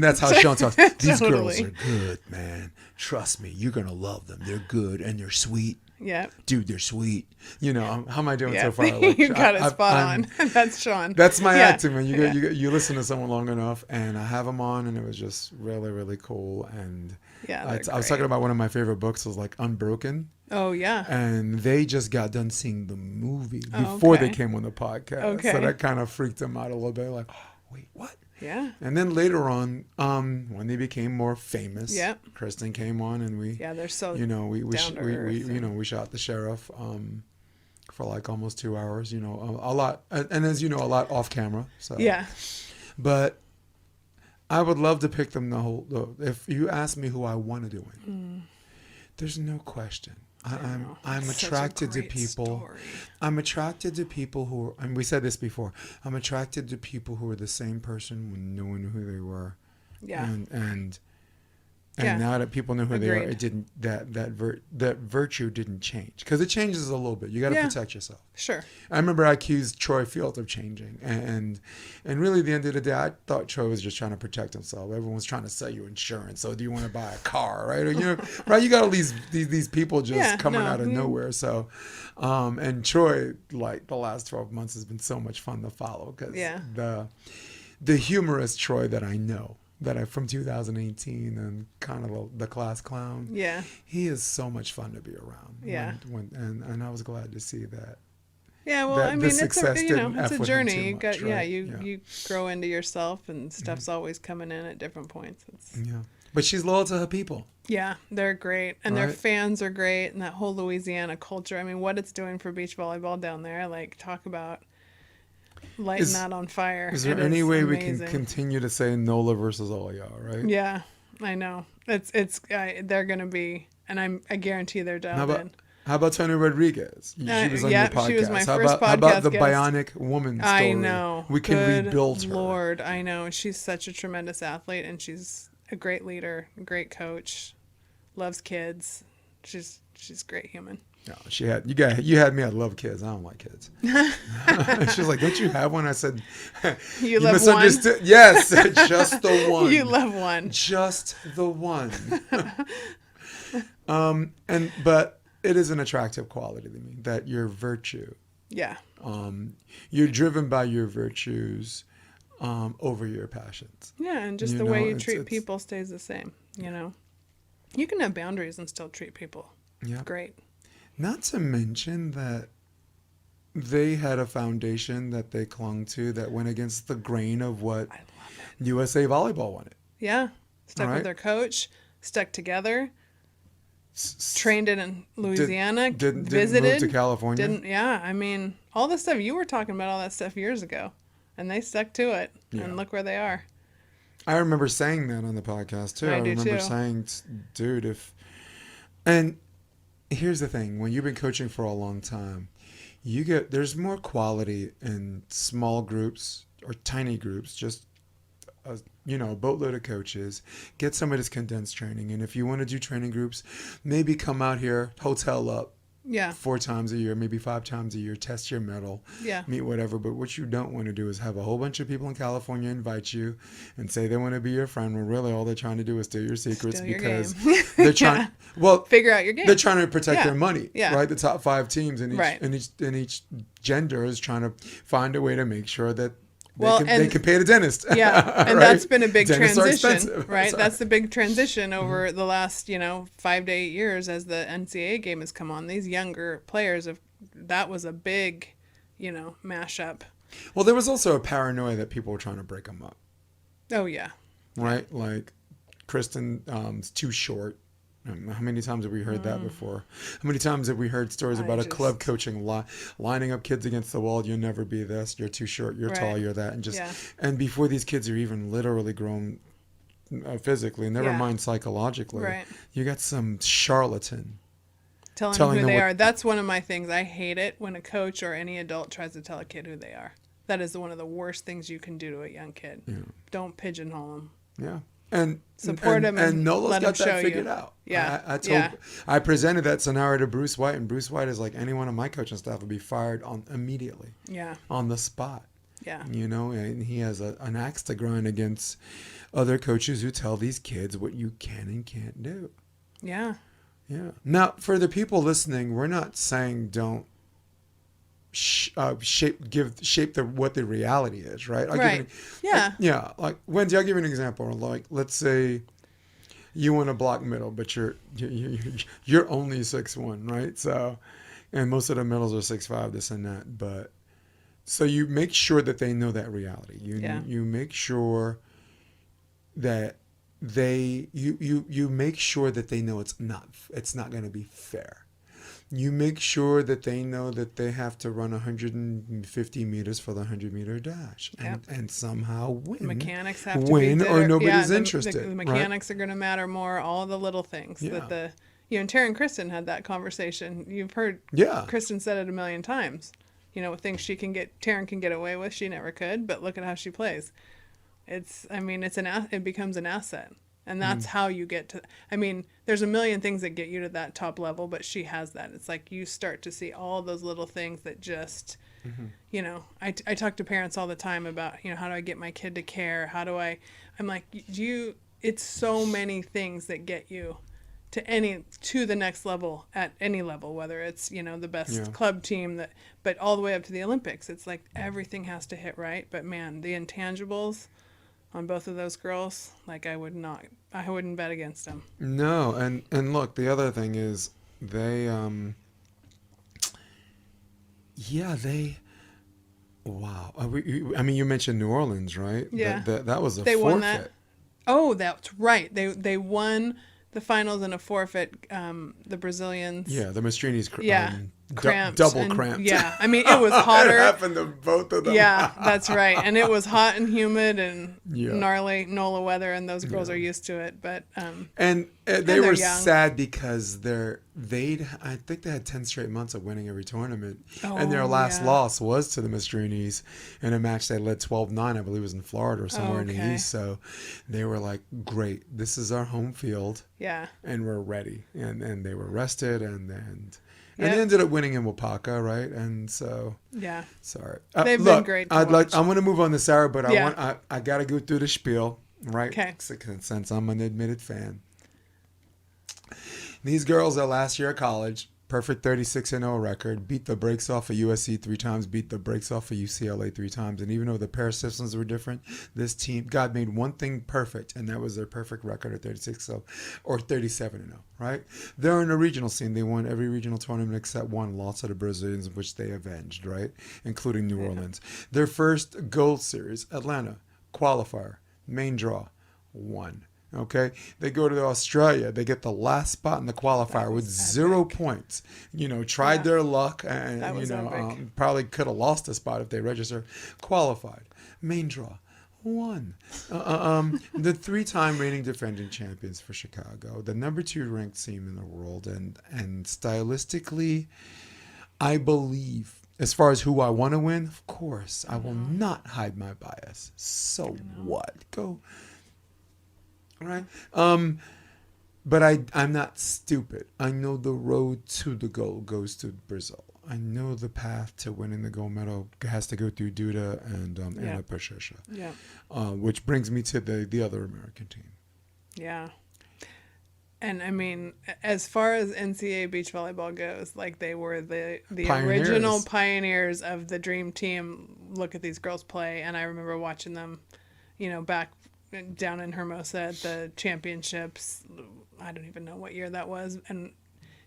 That's how Sean talks. These girls are good, man. Trust me. You're going to love them. They're good, and they're sweet.
Yeah.
Dude, they're sweet. How am I doing so far? Like,
you got it spot on. That's Sean.
That's my acting, man. You listen to someone long enough, and I have them on, and it was just really, really cool. And I was talking about one of my favorite books was like Unbroken.
Oh, yeah.
And they just got done seeing the movie before they came on the podcast.
Okay.
So that kind of freaked them out a little bit. Like, oh, wait, what?
Yeah.
And then later on, when they became more famous, Kristen came on, and
they're so
we shot the sheriff for like almost 2 hours. A lot, and as you know, a lot off camera. So
yeah.
But I would love to pick them if you ask me who I want to do it, there's no question. I'm attracted to people. Story. I'm attracted to people who are, and we said this before, I'm attracted to people who are the same person when knowing who they were. Yeah. And now that people know who they are, it didn't that virtue didn't change, because it changes a little bit. You got to protect yourself.
Sure.
I remember I accused Troy Field of changing, and really at the end of the day, I thought Troy was just trying to protect himself. Everyone was trying to sell you insurance. So do you want to buy a car, right? Or right? You got all these people just coming out of nowhere. So, and Troy, like the last 12 months, has been so much fun to follow, because the humorous Troy that I know, from 2018 and kind of the class clown. Yeah. He is so much fun to be around.
Yeah.
And I was glad to see that.
Yeah, well,
that
I mean,
the
it's
success
a
didn't
it's
F
a
with him
journey.
too
You
much,
got
right?
you grow into yourself, and stuff's always coming in at different points.
Yeah. But she's loyal to her people.
Yeah, they're great, and their
Right.
fans are great, and that whole Louisiana culture. I mean, what it's doing for beach volleyball down there, like talk about lighting
Is
that on fire.
is there
It
any
is
way we can
amazing.
continue to say NOLA versus all y'all, right?
Yeah, I know. They're gonna be, and I guarantee they're
How
dialed
about
in.
how about Tony Rodriguez? She was on your
Yeah,
podcast.
she was my
how
first
about how about
podcast
the
guest.
bionic woman story?
I know.
We can
Good
rebuild her.
Lord, I know. She's such a tremendous athlete, and she's a great leader, a great coach, loves kids. She's a great human.
No, you had me at love kids. I don't like kids. She's like, don't you have one? I said,
You love
misunderstood. Yes, just the one.
You love one.
Just the one. But it is an attractive quality to me that your virtue.
Yeah.
You're driven by your virtues over your passions.
Yeah, and just the way you treat people stays the same. You know, you can have boundaries and still treat people great.
Not to mention that they had a foundation that they clung to that went against the grain of what USA Volleyball wanted.
Yeah, stuck
Right.
with their coach, stuck together. Trained in Louisiana,
Didn't
visited,
move to California.
I mean, all the stuff you were talking about, all that stuff years ago, and they stuck to it, and look where they are.
I remember saying that on the podcast too.
I do
remember
too.
saying, dude, and here's the thing: when you've been coaching for a long time, there's more quality in small groups or tiny groups, just a boatload of coaches, get some of this condensed training. And if you want to do training groups, maybe come out here, hotel up, 4 times a year, maybe 5 times a year, test your mettle, meet whatever. But what you don't want to do is have a whole bunch of people in California invite you and say they want to be your friend when really all they're trying to do is steal your secrets because they're trying
figure out your game.
They're trying to protect their money,
Yeah.
right? The top 5 teams in each gender is trying to find a way to make sure that they can pay the dentist.
Yeah, and
right?
that's been a big
Dentists
transition, right? That's the big transition over the last, 5 to 8 years as the NCAA game has come on. These younger players, that was a big, mashup.
Well, there was also a paranoia that people were trying to break them up.
Oh, yeah.
Right? Like, Kristen's too short. How many times have we heard that before? How many times have we heard stories about a club coaching lining up kids against the wall? You'll never be this. You're too short. You're tall. You're that. And before these kids are even literally grown physically, never mind psychologically, you got some charlatan
telling who they are. That's one of my things. I hate it when a coach or any adult tries to tell a kid who they are. That is one of the worst things you can do to a young kid. Yeah. Don't pigeonhole them.
Yeah. And
support him and
Nola's
let
got
him
that
show
figured
you.
out.
Yeah.
I presented that scenario to Bruce White, and Bruce White is like, anyone on my coaching staff would be fired immediately.
Yeah.
On the spot.
Yeah.
And he has an axe to grind against other coaches who tell these kids what you can and can't do.
Yeah.
Yeah. Now, for the people listening, we're not saying don't shape what the reality is, right? Like Wendy, I'll give you an example. Like, let's say you want to block middle, but you're only 6'1", right? So, and most of the middles are 6'5", this and that. But so you make sure that they know that reality. You make sure that you make sure that they know it's not going to be fair. You make sure that they know that they have to run 150 meters for the 100-meter dash and somehow win.
Mechanics have to
win,
be
or nobody's interested.
The mechanics are going to matter more. All the little things that and Taryn and Kristen had that conversation. You've heard Kristen said it a million times. Things Taryn can get away with, she never could. But look at how she plays. It becomes an asset. And that's how you get to, there's a million things that get you to that top level, but she has that. It's like you start to see all those little things that just, I talk to parents all the time about, how do I get my kid to care? I'm like, it's so many things that get you to the next level at any level, whether it's, the best club team but all the way up to the Olympics. It's like everything has to hit right. But man, the intangibles on both of those girls, like I wouldn't bet against them.
No, and look, the other thing is they Yeah, wow. I mean, you mentioned New Orleans, right?
Yeah.
That was a
They
forfeit.
won that. Oh, that's right. They won the finals in a forfeit. The Brazilians.
Yeah, the Mastrinis
Cramped.
double
and,
cramped.
Yeah, I mean, it was hotter.
It happened to both of them.
Yeah, that's right. And it was hot and humid and
Yeah.
gnarly NOLA weather, and those girls are used to it. But
and they
they're
were
young.
sad because I think they had 10 straight months of winning every tournament. And their last loss was to the Mastrinis in a match they led 12-9, I believe it was in Florida or somewhere in the East. So they were like, great, this is our home field.
Yeah.
And we're ready. And they were rested and they ended up winning in Wapaka, right? And so sorry.
They've been great.
I'm going to move on to Sarah, but I got to go through the spiel, right?
Okay.
Since I'm an admitted fan. These girls at last year of college, perfect 36-0 record, beat the brakes off of USC 3 times, beat the brakes off of UCLA 3 times. And even though the pair systems were different, this team, God made one thing perfect, and that was their perfect record at 36-0 or 37-0, right? They're in the regional scene. They won every regional tournament except one, lost to the Brazilians, which they avenged, right? Including New Orleans. Their first gold series, Atlanta, qualifier, main draw, won. Okay, they go to Australia. They get the last spot in the qualifier with 0 points. Tried their luck and probably could have lost a spot if they registered. Qualified, main draw, won. The 3-time reigning defending champions for Chicago, the number 2 ranked team in the world, and stylistically, I believe. As far as who I want to win, of course, I will not hide my bias. So what? Go. Right. But I'm not stupid. I know the road to the goal goes to Brazil. I know the path to winning the gold medal has to go through Duda and Anna Patricia. Yeah. Which brings me to the other American team.
Yeah. And I mean, as far as NCAA beach volleyball goes, like they were the original pioneers of the dream team. Look at these girls play, and I remember watching them, back down in Hermosa at the championships. I don't even know what year that was, and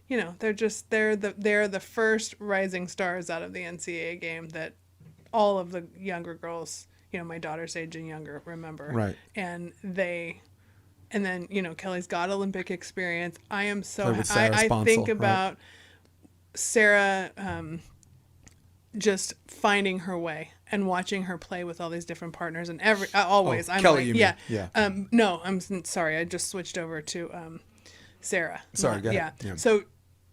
they're the first rising stars out of the NCAA game that all of the younger girls, my daughter's age and younger, remember.
Right.
And then Kelly's got Olympic experience. I am so I think about Sarah just finding her way and watching her play with all these different partners and always. I'm
Kelly,
like,
yeah.
No, I'm sorry. I just switched over to Sarah.
Sorry, go ahead.
Yeah. So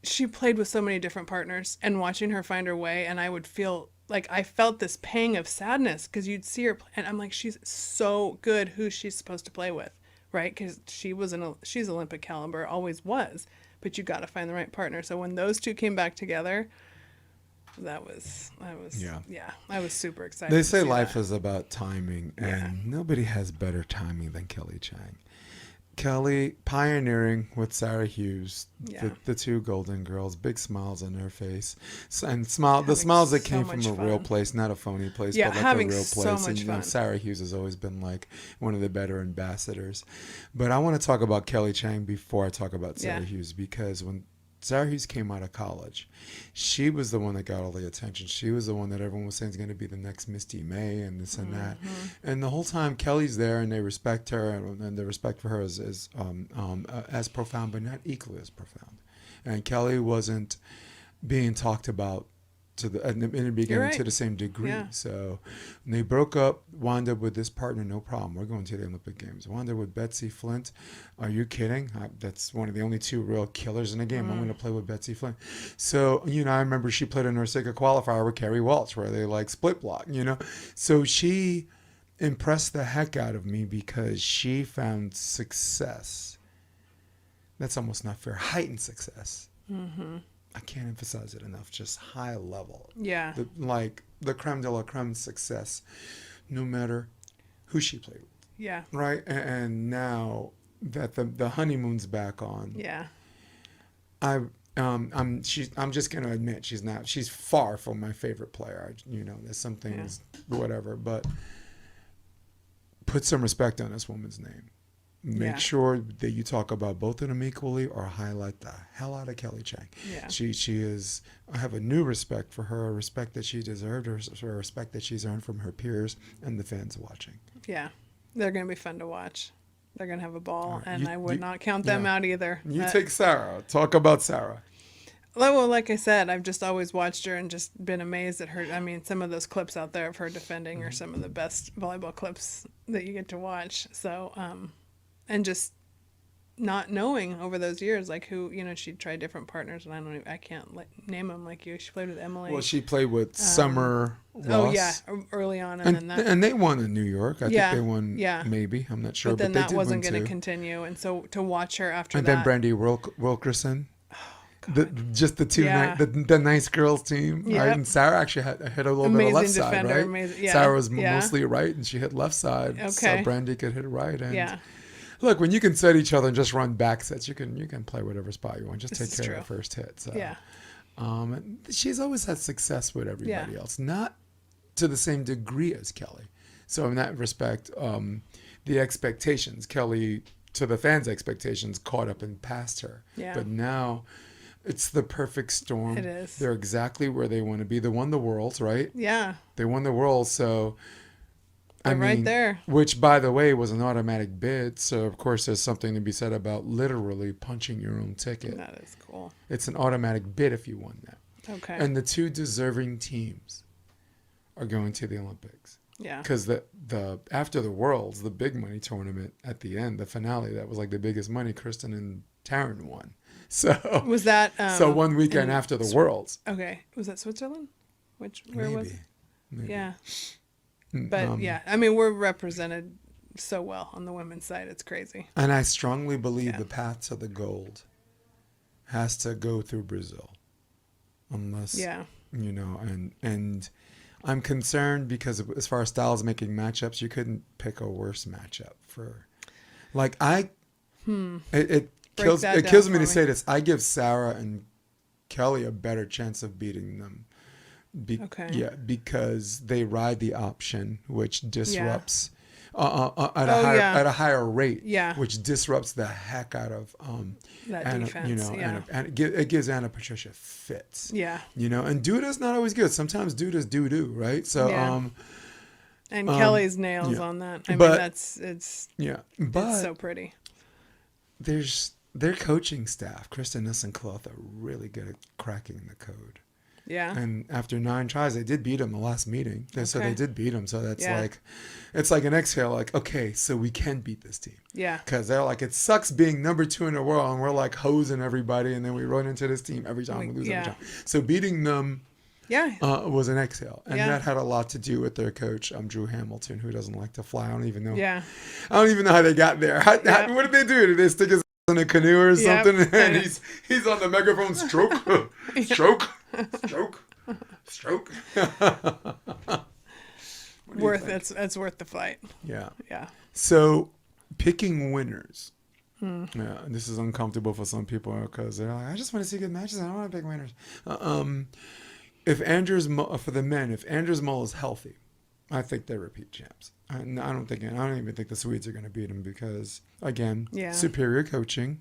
she played with so many different partners, and watching her find her way, and I would feel like I felt this pang of sadness because you'd see her play, and I'm like, she's so good. Who's she supposed to play with, right? Because she's Olympic caliber, always was, but you got to find the right partner. So when those two came back together, I was super excited.
They say life is about timing, and nobody has better timing than Kelly Chang. Kelly pioneering with Sarah Hughes, the 2 golden girls, big smiles on their face, and the smiles that came from a real place, not a phony place, but like a real place.
So much fun.
Sarah Hughes has always been like one of the better ambassadors. But I want to talk about Kelly Chang before I talk about Sarah Hughes, because when Sarah Hughes came out of college, she was the one that got all the attention. She was the one that everyone was saying is going to be the next Misty May and this and that. And the whole time Kelly's there, and they respect her, and the respect for her is as profound, but not equally as profound. And Kelly wasn't being talked about in the beginning to the same degree. Yeah. So when they broke up, wound up with this partner, no problem. We're going to the Olympic Games. Wound up with Betsy Flint. Are you kidding? That's one of the only 2 real killers in the game. I'm going to play with Betsy Flint. So, I remember she played in her Norseca qualifier with Carrie Walsh, where they split block, So she impressed the heck out of me because she found success. That's almost not fair. Heightened success. Mm-hmm. I can't emphasize it enough. Just high level. Yeah. The creme de la creme success, no matter who she played with. Yeah. Right? And now that the honeymoon's back on. Yeah. I'm just gonna admit she's far from my favorite player. There's some things, whatever, but put some respect on this woman's name. Make sure that you talk about both of them equally or highlight the hell out of Kelly Chang.
Yeah.
She is, I have a new respect for her, a respect that she deserved, a respect that she's earned from her peers and the fans watching.
Yeah. They're going to be fun to watch. They're going to have a ball,
Right.
and I would not count them out either.
You take Sarah. Talk about Sarah.
Well, like I said, I've just always watched her and just been amazed at her. I mean, some of those clips out there of her defending are some of the best volleyball clips that you get to watch. So, and just not knowing over those years, like who, she'd tried different partners, and I can't name them like you. She played with Emily.
Well, she played with Summer Ross.
Oh yeah, early on,
and they won in New York. I think they won.
Yeah.
Maybe, I'm not sure.
But then
they
that
did
wasn't
win
going to
too.
continue, and so to watch her after
And
that.
then Brandy Wilkerson. Just the two the nice girls team,
Yep.
right? And Sarah actually hit a little bit of left side, right?
Amazing. Yeah.
Sarah was mostly right, and she hit left side,
Okay.
so Brandy could hit right. And
Yeah.
look, when you can set each other and just run back sets, you can play whatever spot you want. Just
This
take
is
care of
true.
the first hit. So.
Yeah.
And she's always had success with everybody else, not to the same degree as Kelly. So in that respect, the expectations, Kelly, to the fans' expectations, caught up and passed her.
Yeah.
But now it's the perfect storm.
It is.
They're exactly where they want to be. They won the Worlds, right?
Yeah.
They won the Worlds, so
They're right there.
Which, by the way, was an automatic bid. So, of course, there's something to be said about literally punching your own ticket.
That is cool.
It's an automatic bid if you won that.
Okay.
And the two deserving teams are going to the Olympics.
Yeah.
Because the after the Worlds, the big money tournament at the end, the finale, that was like the biggest money, Kristen and Taryn won. So
was that
so one weekend after the Worlds.
Okay. Was that Switzerland? Where was it?
Maybe.
Yeah. But yeah, I mean, we're represented so well on the women's side. It's crazy.
And I strongly believe the path to the gold has to go through Brazil. Unless, and I'm concerned because as far as styles making matchups, you couldn't pick a worse matchup for, like, it kills me to say this. I give Sarah and Kelly a better chance of beating them. Yeah, because they ride the option, which disrupts at a higher rate.
Yeah,
which disrupts the heck out of
that
Anna,
defense.
and it gives Anna Patricia fits.
Yeah,
and Duda's not always good. Sometimes Duda's doo, right? So
and Kelly's nails on that. I mean, it's so pretty.
Their coaching staff, Kristen and Cloth, are really good at cracking the code.
Yeah.
And after 9 tries, they did beat him the last meeting. So they did beat him. So that's it's like an exhale. Like, okay, so we can beat this team.
Yeah.
Because they're like, it sucks being number 2 in the world, and we're like hosing everybody, and then we run into this team every time we lose every time. So beating them. Was an exhale, and that had a lot to do with their coach, Drew Hamilton, who doesn't like to fly. I don't even know.
Yeah.
I don't even know how they got there. What did they do? Did they stick his in a canoe or something? And he's on the megaphone. Stroke.
It's worth the fight.
Yeah.
Yeah.
So, picking winners. Yeah, this is uncomfortable for some people because they're like, I just want to see good matches. I don't want to pick winners. If for the men, if Anders Mull is healthy, I think they repeat champs. I don't even think the Swedes are going to beat him because, again, superior coaching,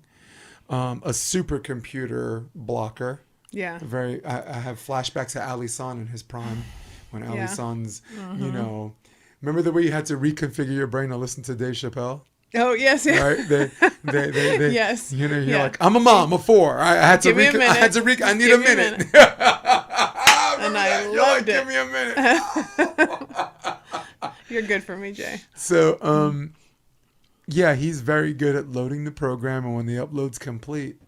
a supercomputer blocker.
Yeah.
I have flashbacks to Ali San in his prime, when Ali San's, remember the way you had to reconfigure your brain to listen to Dave Chappelle?
Oh yes, yeah.
Right? They
yes.
You're like, I'm a mom, a 4. I had to I need a minute.
And I loved it.
Give me a minute.
You're good for me, Jay.
So, he's very good at loading the program, and when the upload's complete,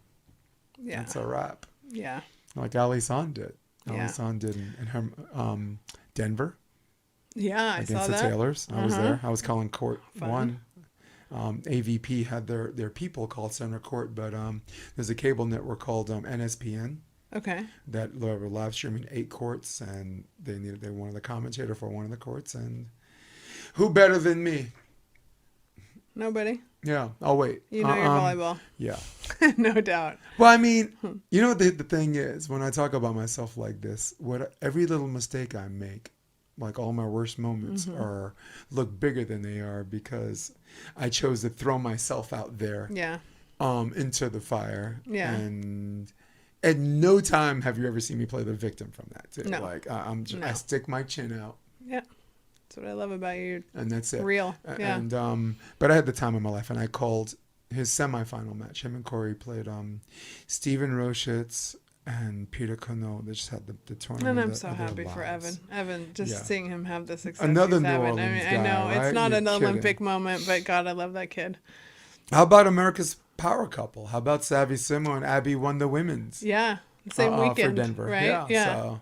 it's a wrap.
Yeah.
Like Ali San did. Ali San did in her Denver.
Yeah, I saw that.
Against the Taylors. I was there. I was calling court
Fun.
1. AVP had their people called center court, but there's a cable network called NSPN.
Okay.
That were live streaming 8 courts, and they wanted a commentator for one of the courts, and who better than me?
Nobody.
Yeah, I'll wait.
You know your volleyball.
Yeah.
No doubt.
Well, I mean, the thing is, when I talk about myself like this, every little mistake I make, like all my worst moments are look bigger than they are because I chose to throw myself out there into the fire.
Yeah.
And at no time have you ever seen me play the victim from that too.
No.
Like I stick my chin out.
Yeah. That's what I love about you.
And that's it.
Real. Yeah.
And but I had the time of my life, and I called his semifinal match. Him and Corey played Steven Roshitz and Peter Cano. They just had the tournament.
And I'm so happy for Evan. Evan, just seeing him have the success
Another
he's
New
having.
Orleans
I know
guy, right?
it's not
You're
an
kidding.
Olympic moment, but God, I love that kid.
How about America's power couple? How about Savvy Simo and Abby won the women's?
Yeah, same weekend,
for Denver,
right? Yeah.
So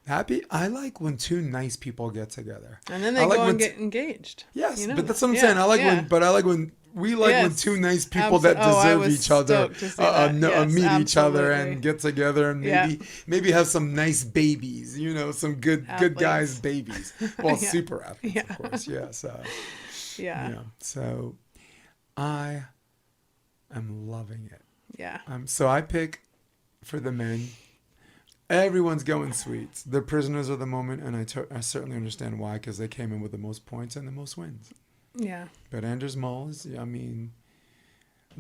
happy. I like when two nice people get together,
and then they go and get engaged.
Yes,
you know?
but that's what I'm saying. I like when we like when two nice people that deserve each other meet each other and get together and maybe have some nice babies. You know, some good guys' babies. Well, super athletes, of course. Yeah. So So I am loving it.
Yeah.
So I pick for the men. Everyone's going sweets. The prisoners of the moment, and I certainly understand why, because they came in with the most points and the most wins.
Yeah.
But Anders Moles, I mean,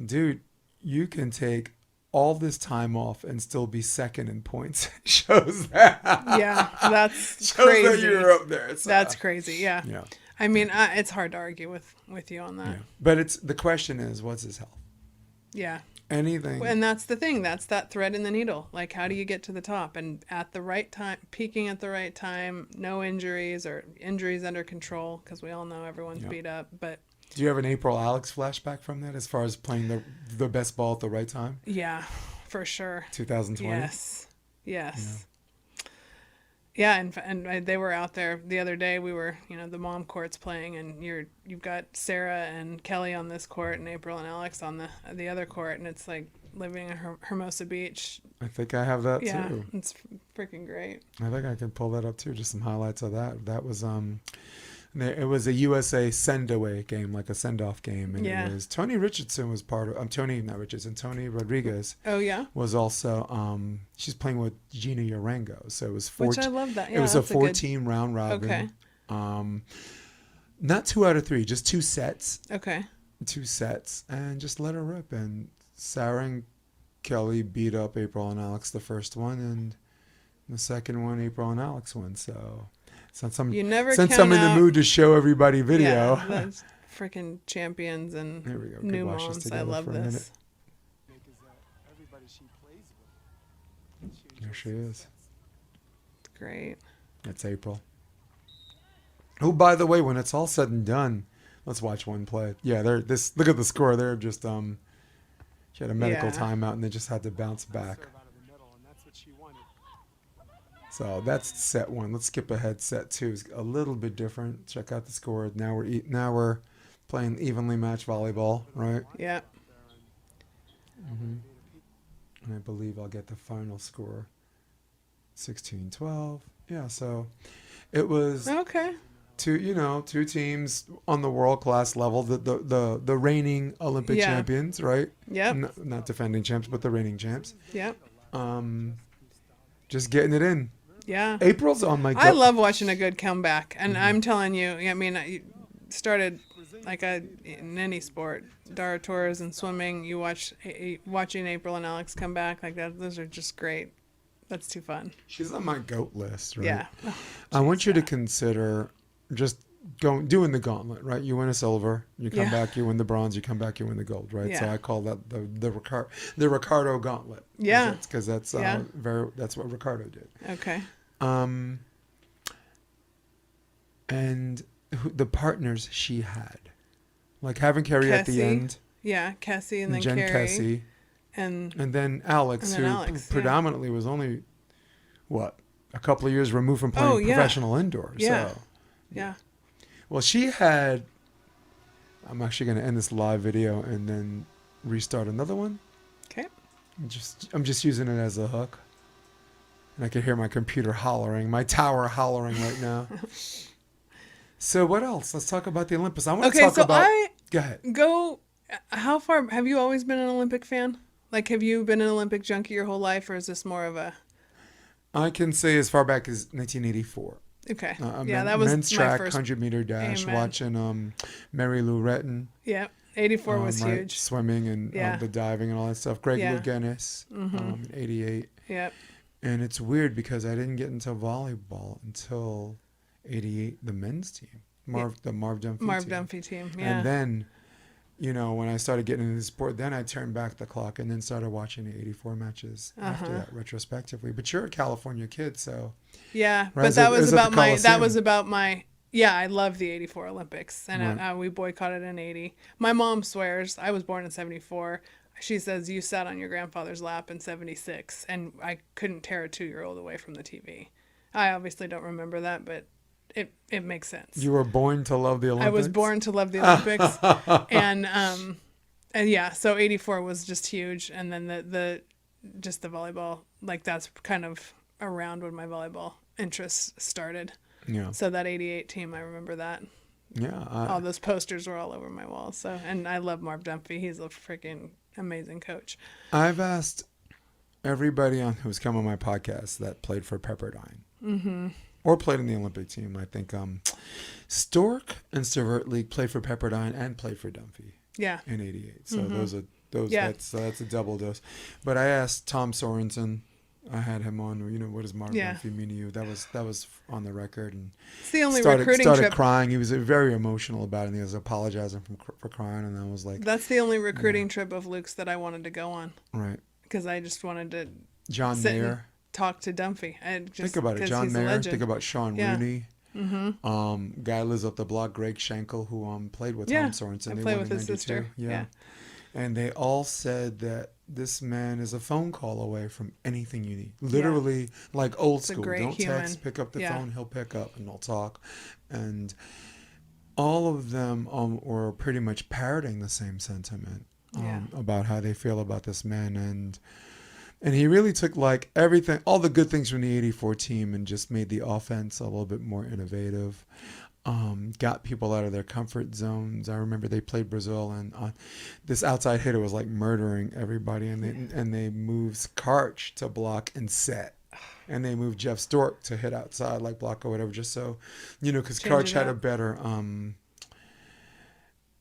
dude, you can take all this time off and still be second in points. Shows that.
Yeah, that's
shows
crazy.
That you're up there.
That's crazy. Yeah.
Yeah.
I mean, it's hard to argue with you on that. Yeah.
But the question is, what's his health?
Yeah.
Anything.
And that's the thing. That's that thread in the needle. Like, how do you get to the top? And at the right time, peaking at the right time, no injuries or injuries under control, because we all know everyone's beat up. But
do you have an April Alex flashback from that as far as playing the best ball at the right time?
Yeah, for sure.
2020?
Yes. Yeah, and they were out there the other day. We were, the mom court's playing, and you've got Sarah and Kelly on this court, and April and Alex on the other court, and it's like living in Hermosa Beach.
I think I have that too.
Yeah, it's freaking great.
I think I can pull that up too. Just some highlights of that. That was it was a USA send-away game, like a send-off game, and it was Tony Richardson was part of. Tony Rodriguez.
Oh yeah.
Was also she's playing with Gina Urango, so it was
Which I love that. Yeah,
it was a 4-team round robin.
Okay.
Not 2 out of 3, just 2 sets.
Okay.
2 sets, and just let her rip. And Sarah and Kelly beat up April and Alex the first one, and the second one April and Alex won. So. Since I'm in the mood to show everybody video.
Yeah, that's freaking champions and new moms. I love this.
There she is.
It's great.
That's April. Oh, by the way, when it's all said and done, let's watch one play. Yeah, look at the score. They're just she had a medical timeout and they just had to bounce back. So that's set 1. Let's skip ahead. Set 2 is a little bit different. Check out the score. Now we're playing evenly matched volleyball, right?
Yeah.
Mm-hmm. And I believe I'll get the final score, 16-12. Yeah. So it was two teams on the world class level. The reigning Olympic champions, right?
Yep.
Not defending champs, but the reigning champs.
Yep.
Just getting it in.
Yeah.
April's on my.
I love watching a good comeback, and I'm telling you, I mean, I started in any sport, Dara Torres and swimming. You watching April and Alex come back like that. Those are just great. That's too fun.
She's on my GOAT list, right?
Yeah.
I want you to consider just doing the gauntlet, right? You win a silver, you come back, you win the bronze, you come back, you win the gold, right?
Yeah.
So I call that the Ricardo gauntlet.
Yeah.
Because that's that's what Ricardo did.
Okay.
And the partners she had, like having Carrie at the end.
Yeah, Cassie and then
Jen
Carrie.
Kessie.
And
then Alex, who predominantly was only a couple of years removed from playing professional indoor.
Yeah.
So,
yeah.
Well, she had. I'm actually going to end this live video and then restart another one.
Okay.
I'm just using it as a hook, and I can hear my computer hollering, my tower hollering right now. So what else? Let's talk about the Olympics. I want to talk about. Go ahead.
How far have you always been an Olympic fan? Like, have you been an Olympic junkie your whole life, or is this more of a?
I can say as far back as 1984.
Okay. That was
men's
my
track,
first.
100-meter dash.
Amen.
Watching Mary Lou Retton.
Yep. 84 was
right?
huge.
Swimming and the diving and all that stuff. Greg Louganis, 88.
Yep.
And it's weird because I didn't get into volleyball until 88, the men's team. The Marv Dunphy
team. Yeah.
And then, when I started getting into the sport, then I turned back the clock and then started watching the 84 matches after that retrospectively. But you're a California kid, so.
Yeah,
right?
but that was about my, I love the 84 Olympics, and we boycotted in 80. My mom swears, I was born in 74. She says, you sat on your grandfather's lap in 76, and I couldn't tear a 2-year-old away from the TV. I obviously don't remember that, but it makes sense.
You were born to love the Olympics?
I was born to love the Olympics. and so 84 was just huge. And then the volleyball, like that's kind of around when my volleyball interest started.
Yeah.
So that 88 team, I remember that.
Yeah.
All those posters were all over my wall. So, and I love Marv Dunphy. He's a freaking amazing coach.
I've asked everybody who's come on my podcast that played for Pepperdine. Mm-hmm. Or played in the Olympic team. I think Stork and Stewart League played for Pepperdine and played for Dunphy.
Yeah.
In 88. So that's a double dose. But I asked Tom Sorensen. I had him on. What does Marv Dunphy mean to you? That was on the record, and
it's the only
recruiting
trip.
Started crying. He was very emotional about it. And he was apologizing for crying, and I was like,
that's the only recruiting trip of Luke's that I wanted to go on.
Right.
Because I just wanted to.
John Mayer.
Talk to Dunphy.
Think about it. John Mayer. Think about Sean Rooney.
Mm-hmm.
Guy lives up the block, Greg Schenkel, who played with Tom Sorensen.
I played with his sister.
Yeah. And they all said that this man is a phone call away from anything you need. Literally, like old school. Don't text, pick up the phone, he'll pick up and they'll talk. And all of them were pretty much parroting the same sentiment about how they feel about this man. And he really took like everything, all the good things from the 84 team and just made the offense a little bit more innovative. Got people out of their comfort zones. I remember they played Brazil and this outside hitter was like murdering everybody. And they moved Karch to block and set. And they moved Jeff Stork to hit outside like block or whatever, just so, because Karch had a better...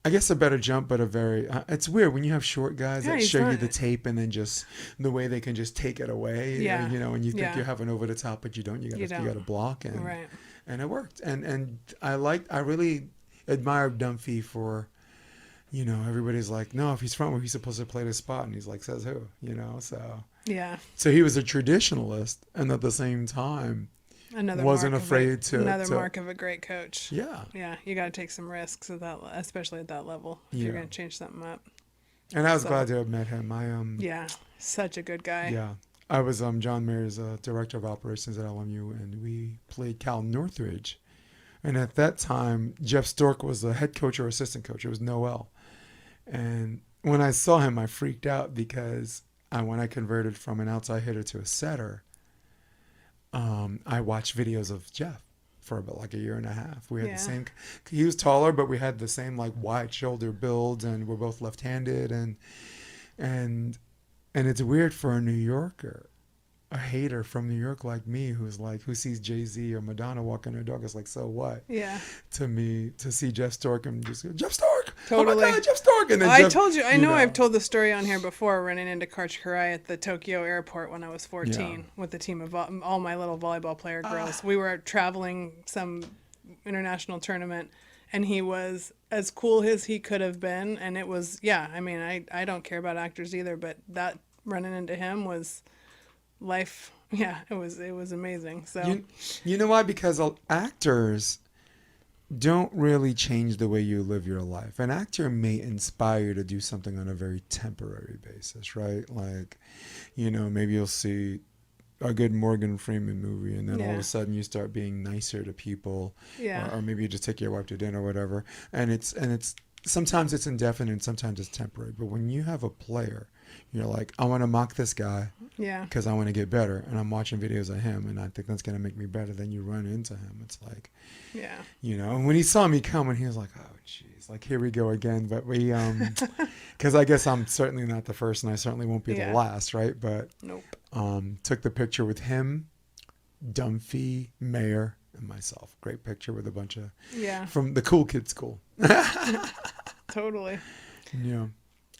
I guess a better jump, but a very... it's weird when you have short guys that show you the tape and then just the way they can just take it away. And you think you have an over the top, but you don't. You got to block. And it worked. And I really admired Dunphy for, everybody's like, no, if he's front, he's supposed to play this spot. And he's like, says who? So... Yeah. So he was a traditionalist and at the same time... wasn't afraid to
mark of a great coach.
Yeah,
you got to take some risks especially at that level if you're going to change something up.
And I was glad to have met him.
Such a good guy.
Yeah, I was John Mayer's director of operations at LMU, and we played Cal Northridge. And at that time, Jeff Stork was the head coach or assistant coach. It was Noel. And when I saw him, I freaked out because when I converted from an outside hitter to a setter. I watched videos of Jeff for about like a year and a half. We had the same, he was taller, but we had the same like wide shoulder builds and we're both left-handed and it's weird for a New Yorker, a hater from New York like me who sees Jay-Z or Madonna walking their dog is like, so what?
Yeah.
To me, to see Jeff Stork and just go, Jeff Stork!
Totally.
Oh my God, Jeff Stork! And then
I know I've told the story on here before, running into Karch Karai at the Tokyo airport when I was 14 with a team of all my little volleyball player girls. We were traveling some international tournament and he was as cool as he could have been. And it was, I don't care about actors either, but that running into him was life. Yeah, it was amazing. So
you know why? Because actors don't really change the way you live your life. An actor may inspire you to do something on a very temporary basis, right? Like, maybe you'll see a good Morgan Freeman movie and then all of a sudden you start being nicer to people. Or maybe you just take your wife to dinner or whatever. And it's sometimes it's indefinite and sometimes it's temporary. But when you have a player, you're like, I want to mock this guy because I want to get better. And I'm watching videos of him and I think that's going to make me better. Then you run into him. It's like, and when he saw me coming, he was like, oh, geez, like, here we go again. But we, because I guess I'm certainly not the first and I certainly won't be the last, right? But
nope.
Took the picture with him, Dunphy, Mayer, and myself. Great picture with a bunch of
Yeah.
from the cool kid school.
Totally.
Yeah.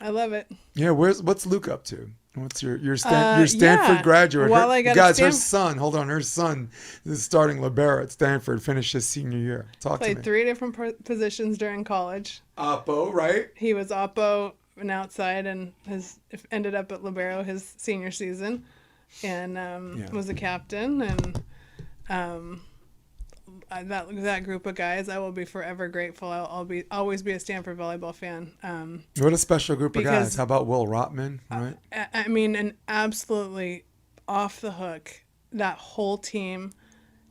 I love it.
Yeah. What's Luke up to? What's your Stanford
Yeah.
graduate?
Well, I got
guys, her son. Hold on, her son is starting libero at Stanford. Finished his senior year. Talk to me.
Played 3 different positions during college.
Oppo, right?
He was oppo and outside, and ended up at libero his senior season, and was a captain. And that group of guys, I will be forever grateful. I'll always be a Stanford volleyball fan.
What a special group of guys. How about Will Rotman, right?
I mean, and absolutely off the hook, that whole team,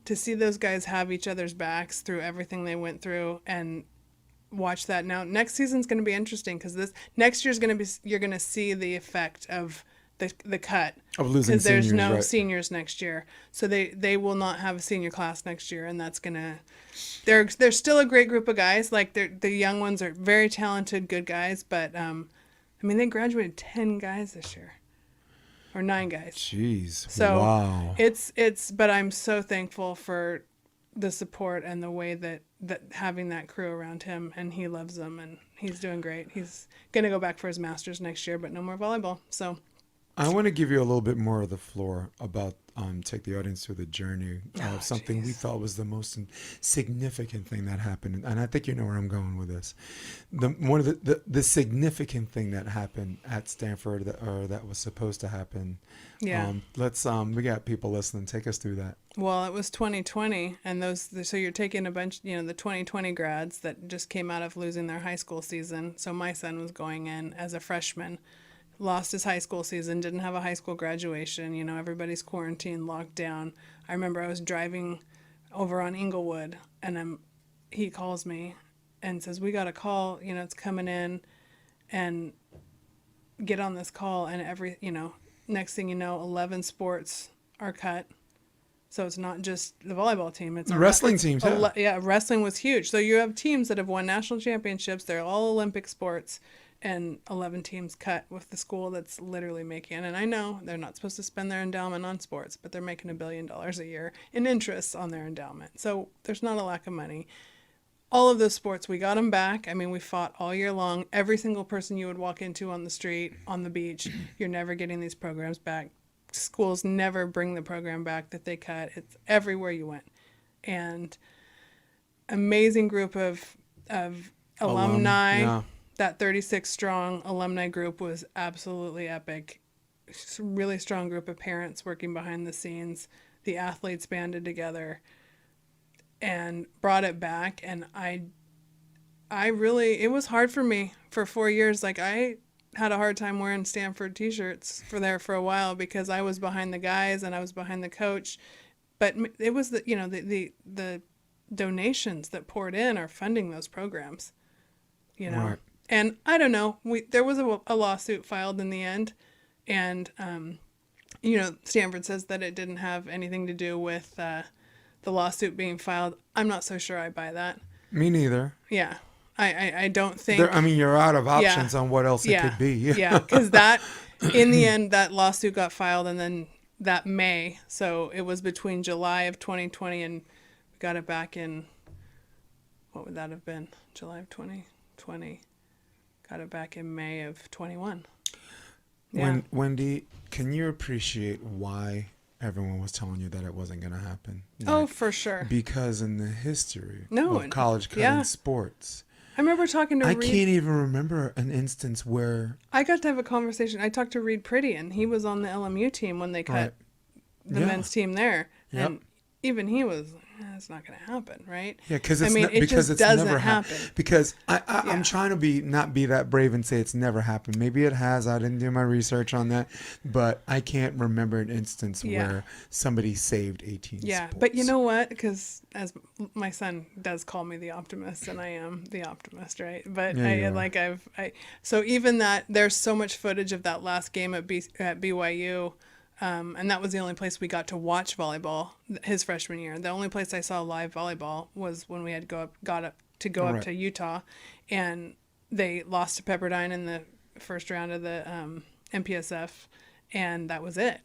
to see those guys have each other's backs through everything they went through, and watch that. Now, next season's going to be interesting, because next year's going to be, you're going to see the effect of the cut
of losing seniors,
because there's no
right?
seniors next year, so they will not have a senior class next year, and that's gonna. They're still a great group of guys. Like, the young ones are very talented, good guys, but I mean, they graduated 10 guys this year, or 9 guys.
Jeez,
So
wow.
It's but I'm so thankful for the support and the way that having that crew around him, and he loves them, and he's doing great. He's gonna go back for his master's next year, but no more volleyball. So
I want to give you a little bit more of the floor about take the audience through the journey of something we thought was the most significant thing that happened, and I think you know where I'm going with this. One of the significant thing that happened at Stanford, that was supposed to happen.
Yeah.
We got people listening. Take us through that.
Well, it was 2020, and so you're taking a bunch, the 2020 grads that just came out of losing their high school season. So my son was going in as a freshman, lost his high school season, didn't have a high school graduation. Everybody's quarantined, locked down. I remember I was driving over on Inglewood, and he calls me and says, "We got a call, it's coming in," and get on this call, and next thing you know, 11 sports are cut. So it's not just the volleyball team; it's
the wrestling teams.
Yeah, wrestling was huge. So you have teams that have won national championships. They're all Olympic sports, and 11 teams cut with the school that's literally making. And I know they're not supposed to spend their endowment on sports, but they're making $1 billion a year in interest on their endowment. So there's not a lack of money. All of those sports, we got them back. I mean, we fought all year long. Every single person you would walk into on the street, on the beach, you're never getting these programs back. Schools never bring the program back that they cut. It's everywhere you went. And amazing group of alumni.
Yeah.
That 36 strong alumni group was absolutely epic. It's a really strong group of parents working behind the scenes. The athletes banded together and brought it back. And it was hard for me for 4 years. Like, I had a hard time wearing Stanford t-shirts for a while, because I was behind the guys and I was behind the coach. But it was the donations that poured in are funding those programs,
Right.
And I don't know, there was a lawsuit filed in the end, and Stanford says that it didn't have anything to do with the lawsuit being filed. I'm not so sure I buy that.
Me neither.
Yeah. I don't think...
you're out of options on what else it could be.
Yeah, because in the end, that lawsuit got filed, and then that May, so it was between July of 2020, and we got it back in, what would that have been? July of 2020. Got it back in May of 21. Yeah.
Wendy, can you appreciate why everyone was telling you that it wasn't going to happen?
For sure.
Because in the history of college cutting sports,
I remember talking to
Reed. I can't even remember an instance where...
I got to have a conversation. I talked to Reed Pretty, and he was on the LMU team when they cut the men's team there. Yep. And even he was... It's not going to happen, right?
Yeah, because it just doesn't happen. Because I'm trying to not be that brave and say it's never happened. Maybe it has. I didn't do my research on that, but I can't remember an instance where somebody saved 18 sports.
But you know what? Because as my son does call me the optimist, and I am the optimist, right? But so even that, there's so much footage of that last game at BYU. And that was the only place we got to watch volleyball his freshman year. The only place I saw live volleyball was when we had got up to Utah, and they lost to Pepperdine in the first round of the MPSF, and that was it.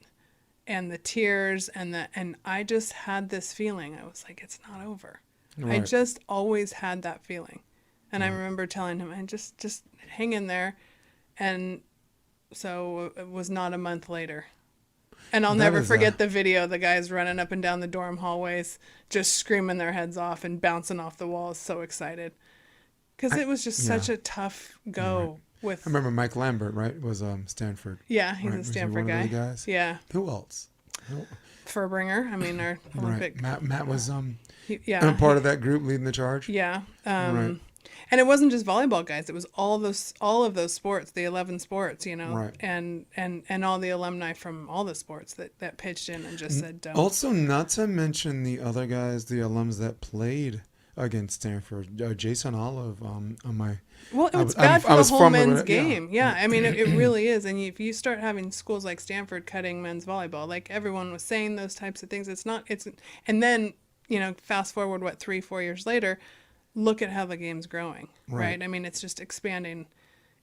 the tears and I just had this feeling. I was like, it's not over. I
Right.
just always had that feeling. And I remember telling him, and just hang in there. And so it was not a month later. And I'll
That
never
is
forget the video, the guys running up and down the dorm hallways, just screaming their heads off and bouncing off the walls, so excited. Because it was just such a tough go with...
I remember Mike Lambert, right? Was Stanford.
Yeah, he's
right?
a
Was he
Stanford
one of
guy.
those guys?
Yeah.
Who else?
Furbringer, I mean, our Olympic...
Right. Matt was
yeah.
part of that group leading the charge.
Yeah.
Right.
And it wasn't just volleyball guys. It was all of those sports, the 11 sports,
Right.
and all the alumni from all the sports that pitched in and just said, don't.
Also, not to mention the other guys, the alums that played against Stanford. Jason Olive on my...
Well, it's
I
bad for the
was
whole
from
men's
it, yeah.
game. Yeah, I mean, it really is. And if you start having schools like Stanford cutting men's volleyball, like everyone was saying those types of things, and then, fast forward, 3-4 years later, look at how the game's growing, right? I mean, it's just expanding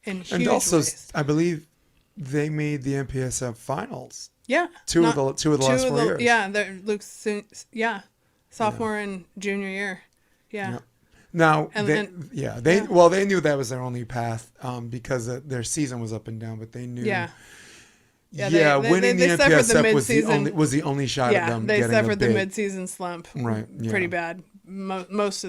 in huge
And also,
ways.
I believe they made the MPSF finals.
Yeah.
Two of the last 4 years.
Yeah, sophomore and junior year. Yeah.
Yeah. Now, they knew that was their only path because their season was up and down, but they knew.
Yeah.
Winning
they
the
suffered the
MPSF was the only shot at them
they
getting
suffered
a
the
bid.
mid-season slump pretty bad most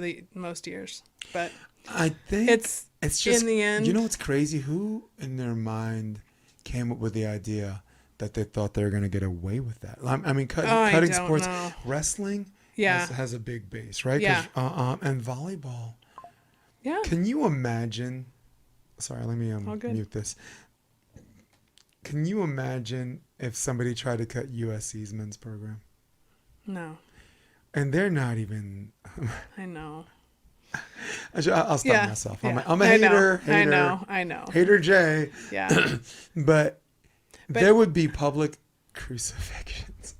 years. But
I think
it's just in the end.
You know what's crazy? Who in their mind came up with the idea that they thought they were going to get away with that? I mean, cutting sports,
know.
Wrestling has a big base, right?
Yeah.
And volleyball.
Yeah.
Can you imagine? Sorry, let me mute this. Can you imagine if somebody tried to cut USC's men's program?
No.
And they're not even.
I know.
I'll stop myself.
Yeah.
I'm a hater.
I know.
Hater Jay.
Yeah.
but there would be public crucifixions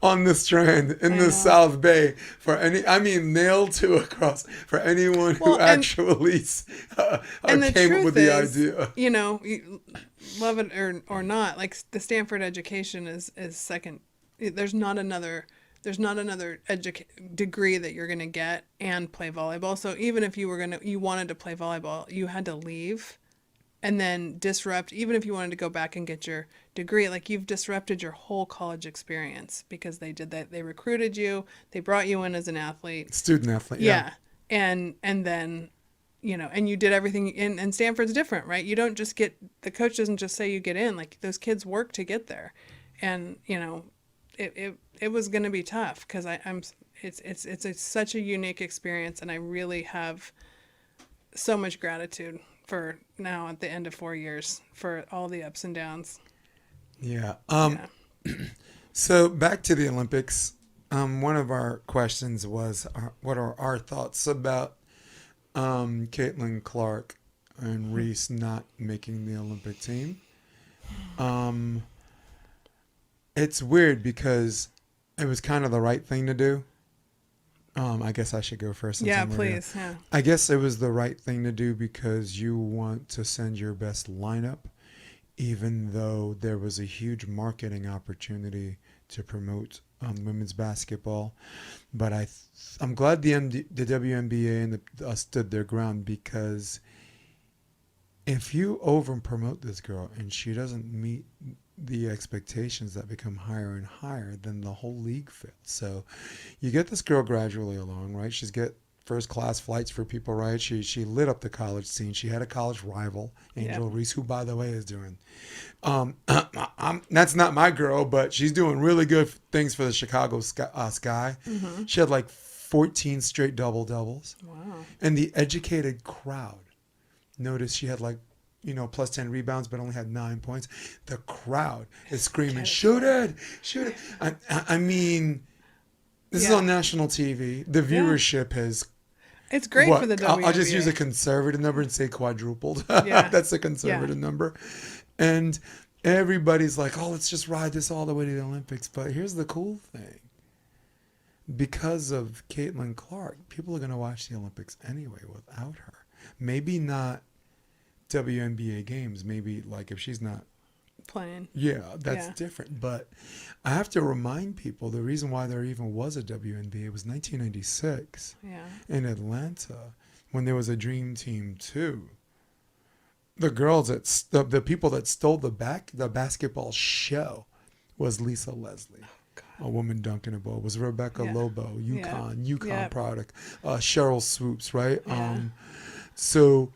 on the Strand in the South Bay for nailed to a cross for anyone who actually came up with the idea.
Love it or not, like the Stanford education is second. There's not another degree that you're going to get and play volleyball. So even if you wanted to play volleyball, you had to leave and then disrupt. Even if you wanted to go back and get your degree, like you've disrupted your whole college experience because they did that. They recruited you. They brought you in as an athlete.
Student athlete.
Yeah. And then, and you did everything. And Stanford's different, right? You don't just the coach doesn't just say you get in. Like those kids work to get there. And, it was going to be tough because it's such a unique experience, and I really have so much gratitude for now at the end of 4 years for all the ups and downs.
Yeah. So back to the Olympics. One of our questions was, what are our thoughts about Caitlin Clark and Reese not making the Olympic team? It's weird because it was kind of the right thing to do. I guess I should go first.
Yeah, please. Yeah.
I guess it was the right thing to do because you want to send your best lineup, even though there was a huge marketing opportunity to promote women's basketball. But I'm glad the WNBA and stood their ground, because if you over promote this girl and she doesn't meet the expectations that become higher and higher, then the whole league fails. So you get this girl gradually along, right? She's get first class flights for people, right? She lit up the college scene. She had a college rival, Angel Reese, who, by the way, is doing that's not my girl, but she's doing really good things for the Chicago Sky. Mm-hmm. She had like 14 straight doubles.
Wow. And
the educated crowd noticed she had like plus 10 rebounds, but only had 9 points. The crowd is screaming, shoot it. I mean, this is on national TV. The viewership has...
It's great for the WNBA.
I'll just use a conservative number and say quadrupled. That's a conservative number. And everybody's like, let's just ride this all the way to the Olympics. But here's the cool thing. Because of Caitlin Clark, people are going to watch the Olympics anyway without her. Maybe not WNBA games, maybe like if she's not
playing.
Yeah, that's different. But I have to remind people the reason why there even was a WNBA was 1996 in Atlanta when there was a Dream Team 2. The girls the people that stole the basketball show was Lisa Leslie, a woman dunking a ball. Was Rebecca Lobo, UConn product, Cheryl Swoops, right? So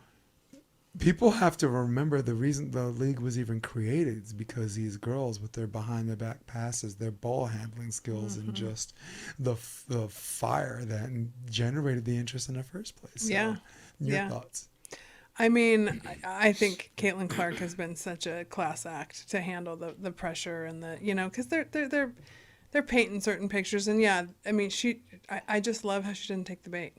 people have to remember the reason the league was even created is because these girls with their behind the back passes, their ball handling skills, and just the fire that generated the interest in the first place. So, your thoughts?
I mean, I think Caitlin Clark has been such a class act to handle the pressure and because they're painting certain pictures, and I mean I just love how she didn't take the bait.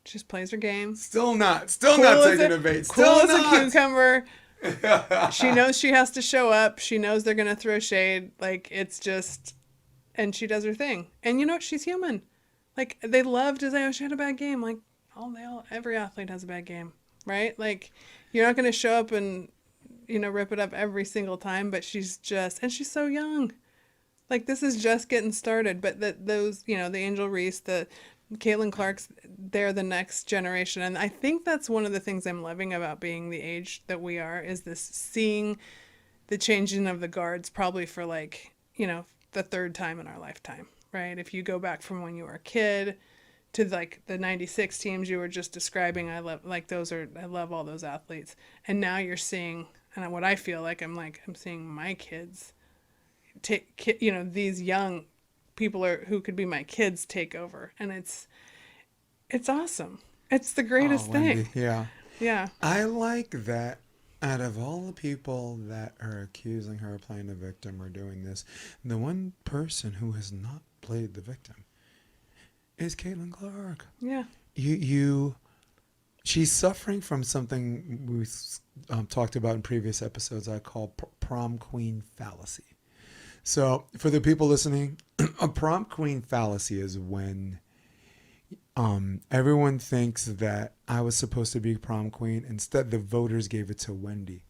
She just plays her game.
Still not taking the bait. Still
cool
not.
As a cucumber. She knows she has to show up. She knows they're gonna throw shade. Like it's just, and she does her thing. And she's human. Like they love to say, "Oh, she had a bad game." Like every athlete has a bad game. Right? Like, you're not going to show up and, rip it up every single time, but she's so young. Like, this is just getting started. But those, the Angel Reese, the Caitlin Clark's, they're the next generation. And I think that's one of the things I'm loving about being the age that we are, is this seeing the changing of the guards probably for, like, the third time in our lifetime, right? If you go back from when you were a kid to like the 96 teams you were just describing, I love all those athletes. And now you're seeing, and what I feel like I'm seeing my kids take, these young people who could be my kids take over. And it's awesome. It's the greatest thing.
Yeah.
Yeah.
I like that out of all the people that are accusing her of playing the victim or doing this, the one person who has not played the victim is Caitlin Clark.
Yeah.
She's suffering from something we talked about in previous episodes I call prom queen fallacy. So for the people listening, a prom queen fallacy is when everyone thinks that I was supposed to be prom queen. Instead, the voters gave it to Wendy.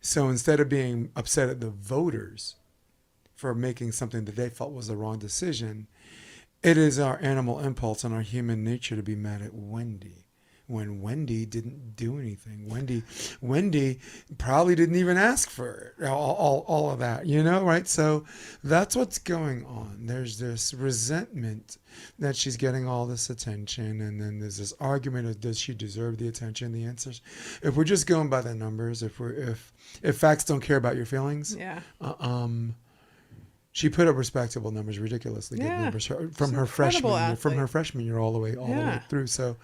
So instead of being upset at the voters for making something that they felt was the wrong decision, it is our animal impulse and our human nature to be mad at Wendy when Wendy didn't do anything. Wendy probably didn't even ask for it, all of that, right? So that's what's going on. There's this resentment that she's getting all this attention, and then there's this argument of does she deserve the attention? The answers, if we're just going by the numbers, if facts don't care about your feelings, she put up respectable numbers, ridiculously good numbers from her freshman year all the way through. So,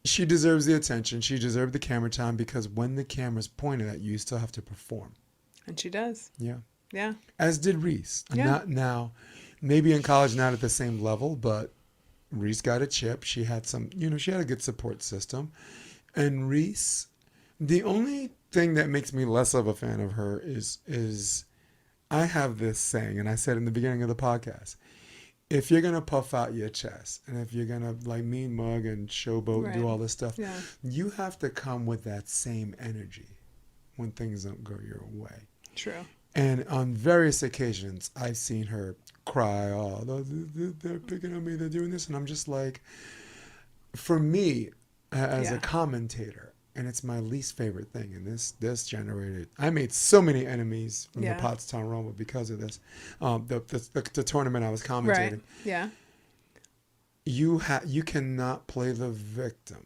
she deserves the attention. She deserved the camera time because when the camera's pointed at you, you still have to perform.
And she does.
Yeah.
Yeah.
As did Reese.
Yeah.
Not now, maybe in college, not at the same level, but Reese got a chip. She had she had a good support system. And Reese, the only thing that makes me less of a fan of her is I have this saying, and I said in the beginning of the podcast, if you're going to puff out your chest and if you're going to like mean mug and showboat and do all this stuff, you have to come with that same energy when things don't go your way.
True.
And on various occasions, I've seen her cry, oh, they're picking on me, they're doing this. And I'm just like, for me, as a commentator, and it's my least favorite thing. And this generated, I made so many enemies from the Pottstown Rumble because of this. The tournament I was commentating.
Right. Yeah.
You cannot play the victim.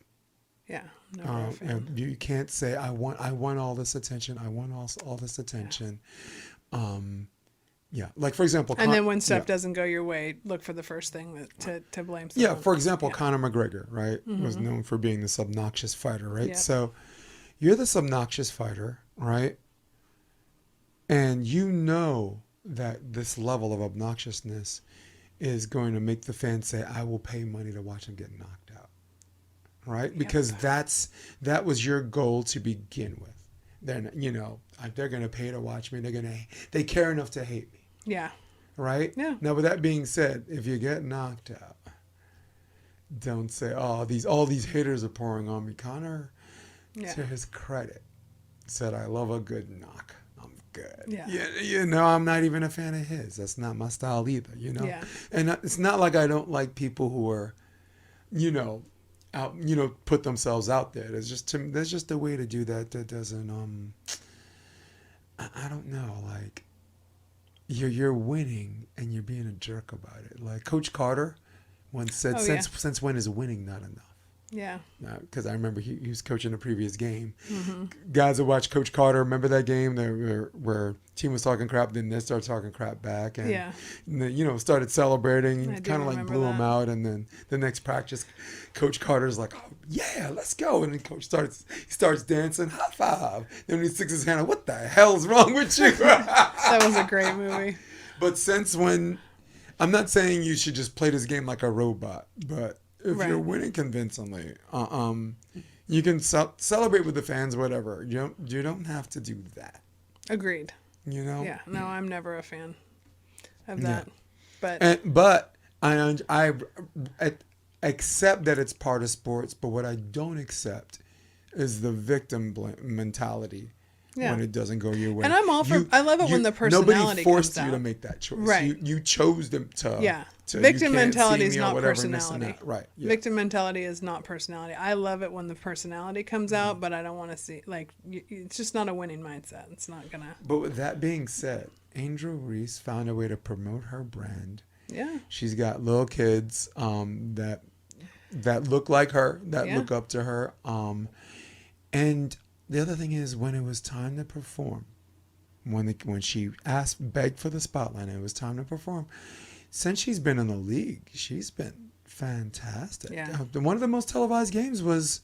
Yeah. No,
you can't say I want all this attention. I want all this attention. Yeah. Like for example,
and then when stuff doesn't go your way, look for the first thing to blame someone.
Yeah. For example, Conor McGregor, right, was known for being this obnoxious fighter, right?
Yep.
So you're this obnoxious fighter, right? And you know that this level of obnoxiousness is going to make the fans say, I will pay money to watch him get knocked out. Right? Because that was your goal to begin with. Then, they're going to pay to watch me. They care enough to hate me.
Yeah.
Right?
Yeah.
Now, with that being said, if you get knocked out, don't say, oh, all these haters are pouring on me. Conor, to his credit, said, I love a good knock. I'm good.
Yeah.
I'm not even a fan of his. That's not my style either,
Yeah.
And it's not like I don't like people who are, out, put themselves out there. There's just a way to do that doesn't, I don't know, like, you're winning and you're being a jerk about it. Like Coach Carter once said, since when is winning not enough?
Yeah.
Because I remember he was coaching the previous game. Guys that watched Coach Carter, remember that game where team was talking crap, then they started talking crap back, and started celebrating, kind of like blew him out, and then the next practice, Coach Carter's like, "Oh yeah, let's go," and then Coach starts dancing, high five. Then he sticks his hand out, "What the hell's wrong with you?"
That was a great movie.
But since when, I'm not saying you should just play this game like a robot, but if you're winning convincingly, you can celebrate with the fans, whatever. You don't have to do that.
Agreed.
Yeah.
No, I'm never a fan of that.
Yeah. But I accept that it's part of sports. But what I don't accept is the victim mentality. Yeah. When it doesn't go your way.
And I'm all for. I love it when the personality comes out.
Nobody forced you to make that choice.
Right.
You chose them to.
Yeah. Victim mentality is not personality.
Right. Yeah.
Victim mentality is not personality. I love it when the personality comes out, but I don't want to see, it's just not a winning mindset. It's not going to.
But with that being said, Angel Reese found a way to promote her brand.
Yeah.
She's got little kids that look like her, that look up to her. And the other thing is, when it was time to perform, when she begged for the spotlight, and it was time to perform. Since she's been in the league, she's been fantastic.
Yeah.
One of the most televised games was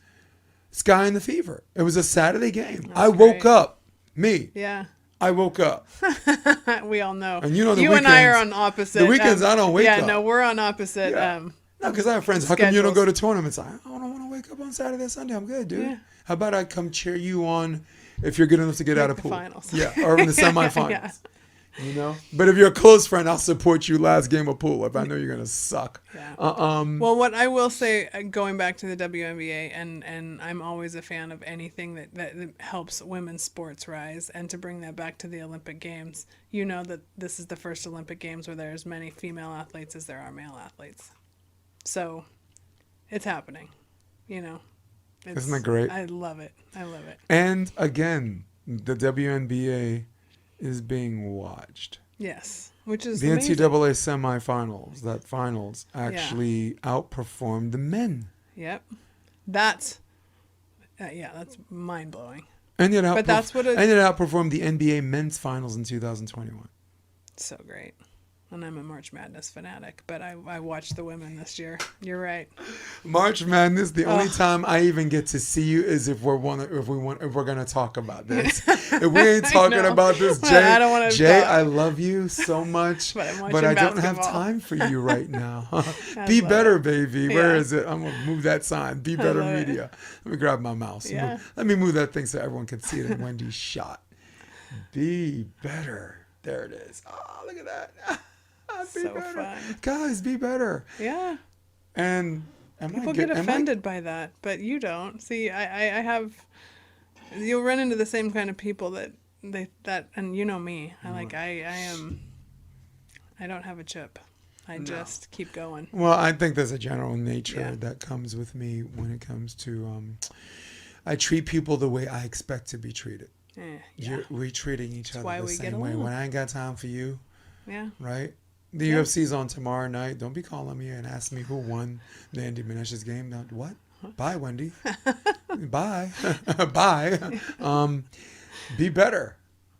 Sky and the Fever. It was a Saturday game. I woke up.
Yeah.
I woke up.
We all know.
And you
and I are on opposite.
The weekends I don't wake up.
Yeah, no, we're on opposite.
Yeah. No, because I have friends. How come you don't go to tournaments? I don't want to wake up on Saturday, Sunday. I'm good, dude. Yeah. How about I come cheer you on if you're good enough to get out of pool?
Finals.
Yeah, or in the semifinals. Yeah. But if you're a close friend, I'll support you last game of pool if I know you're gonna suck.
Yeah. Well, what I will say, going back to the WNBA, and I'm always a fan of anything that helps women's sports rise, and to bring that back to the Olympic Games. That this is the first Olympic Games where there are as many female athletes as there are male athletes. So, it's happening. Isn't
that great?
I love it.
And again, the WNBA is being watched.
Yes, which is
the
amazing.
NCAA semifinals. That finals actually outperformed the men.
Yep, that's mind blowing.
And it outperformed the NBA men's finals in 2021.
So great. And I'm a March Madness fanatic, but I watched the women this year. You're right.
March Madness. The only time I even get to see you is if we're gonna talk about this. If we ain't talking about this, Jay,
I don't want to talk.
I love you so much, but I don't have time for you right now. Be better, baby.
Yeah.
Where is it? I'm gonna move that sign. Be better media. Let me grab my mouse.
Yeah.
Let me move that thing so everyone can see it in Wendy's shot. Be better. There it is. Oh, look at that. Be
so
better.
Fun.
Guys, be better.
Yeah.
And
people get offended by that, but you don't. See, I have. You'll run into the same kind of people that and you know me. I don't have a chip. I just keep going.
Well, I think there's a general nature that comes with me when it comes to. I treat people the way I expect to be treated. We're treating each other the same way. When I ain't got time for you.
Yeah.
Right. The UFC's on tomorrow night. Don't be calling me and ask me who won the Andy Menezes game. Now, what? Bye, Wendy. Bye. Bye. Be better.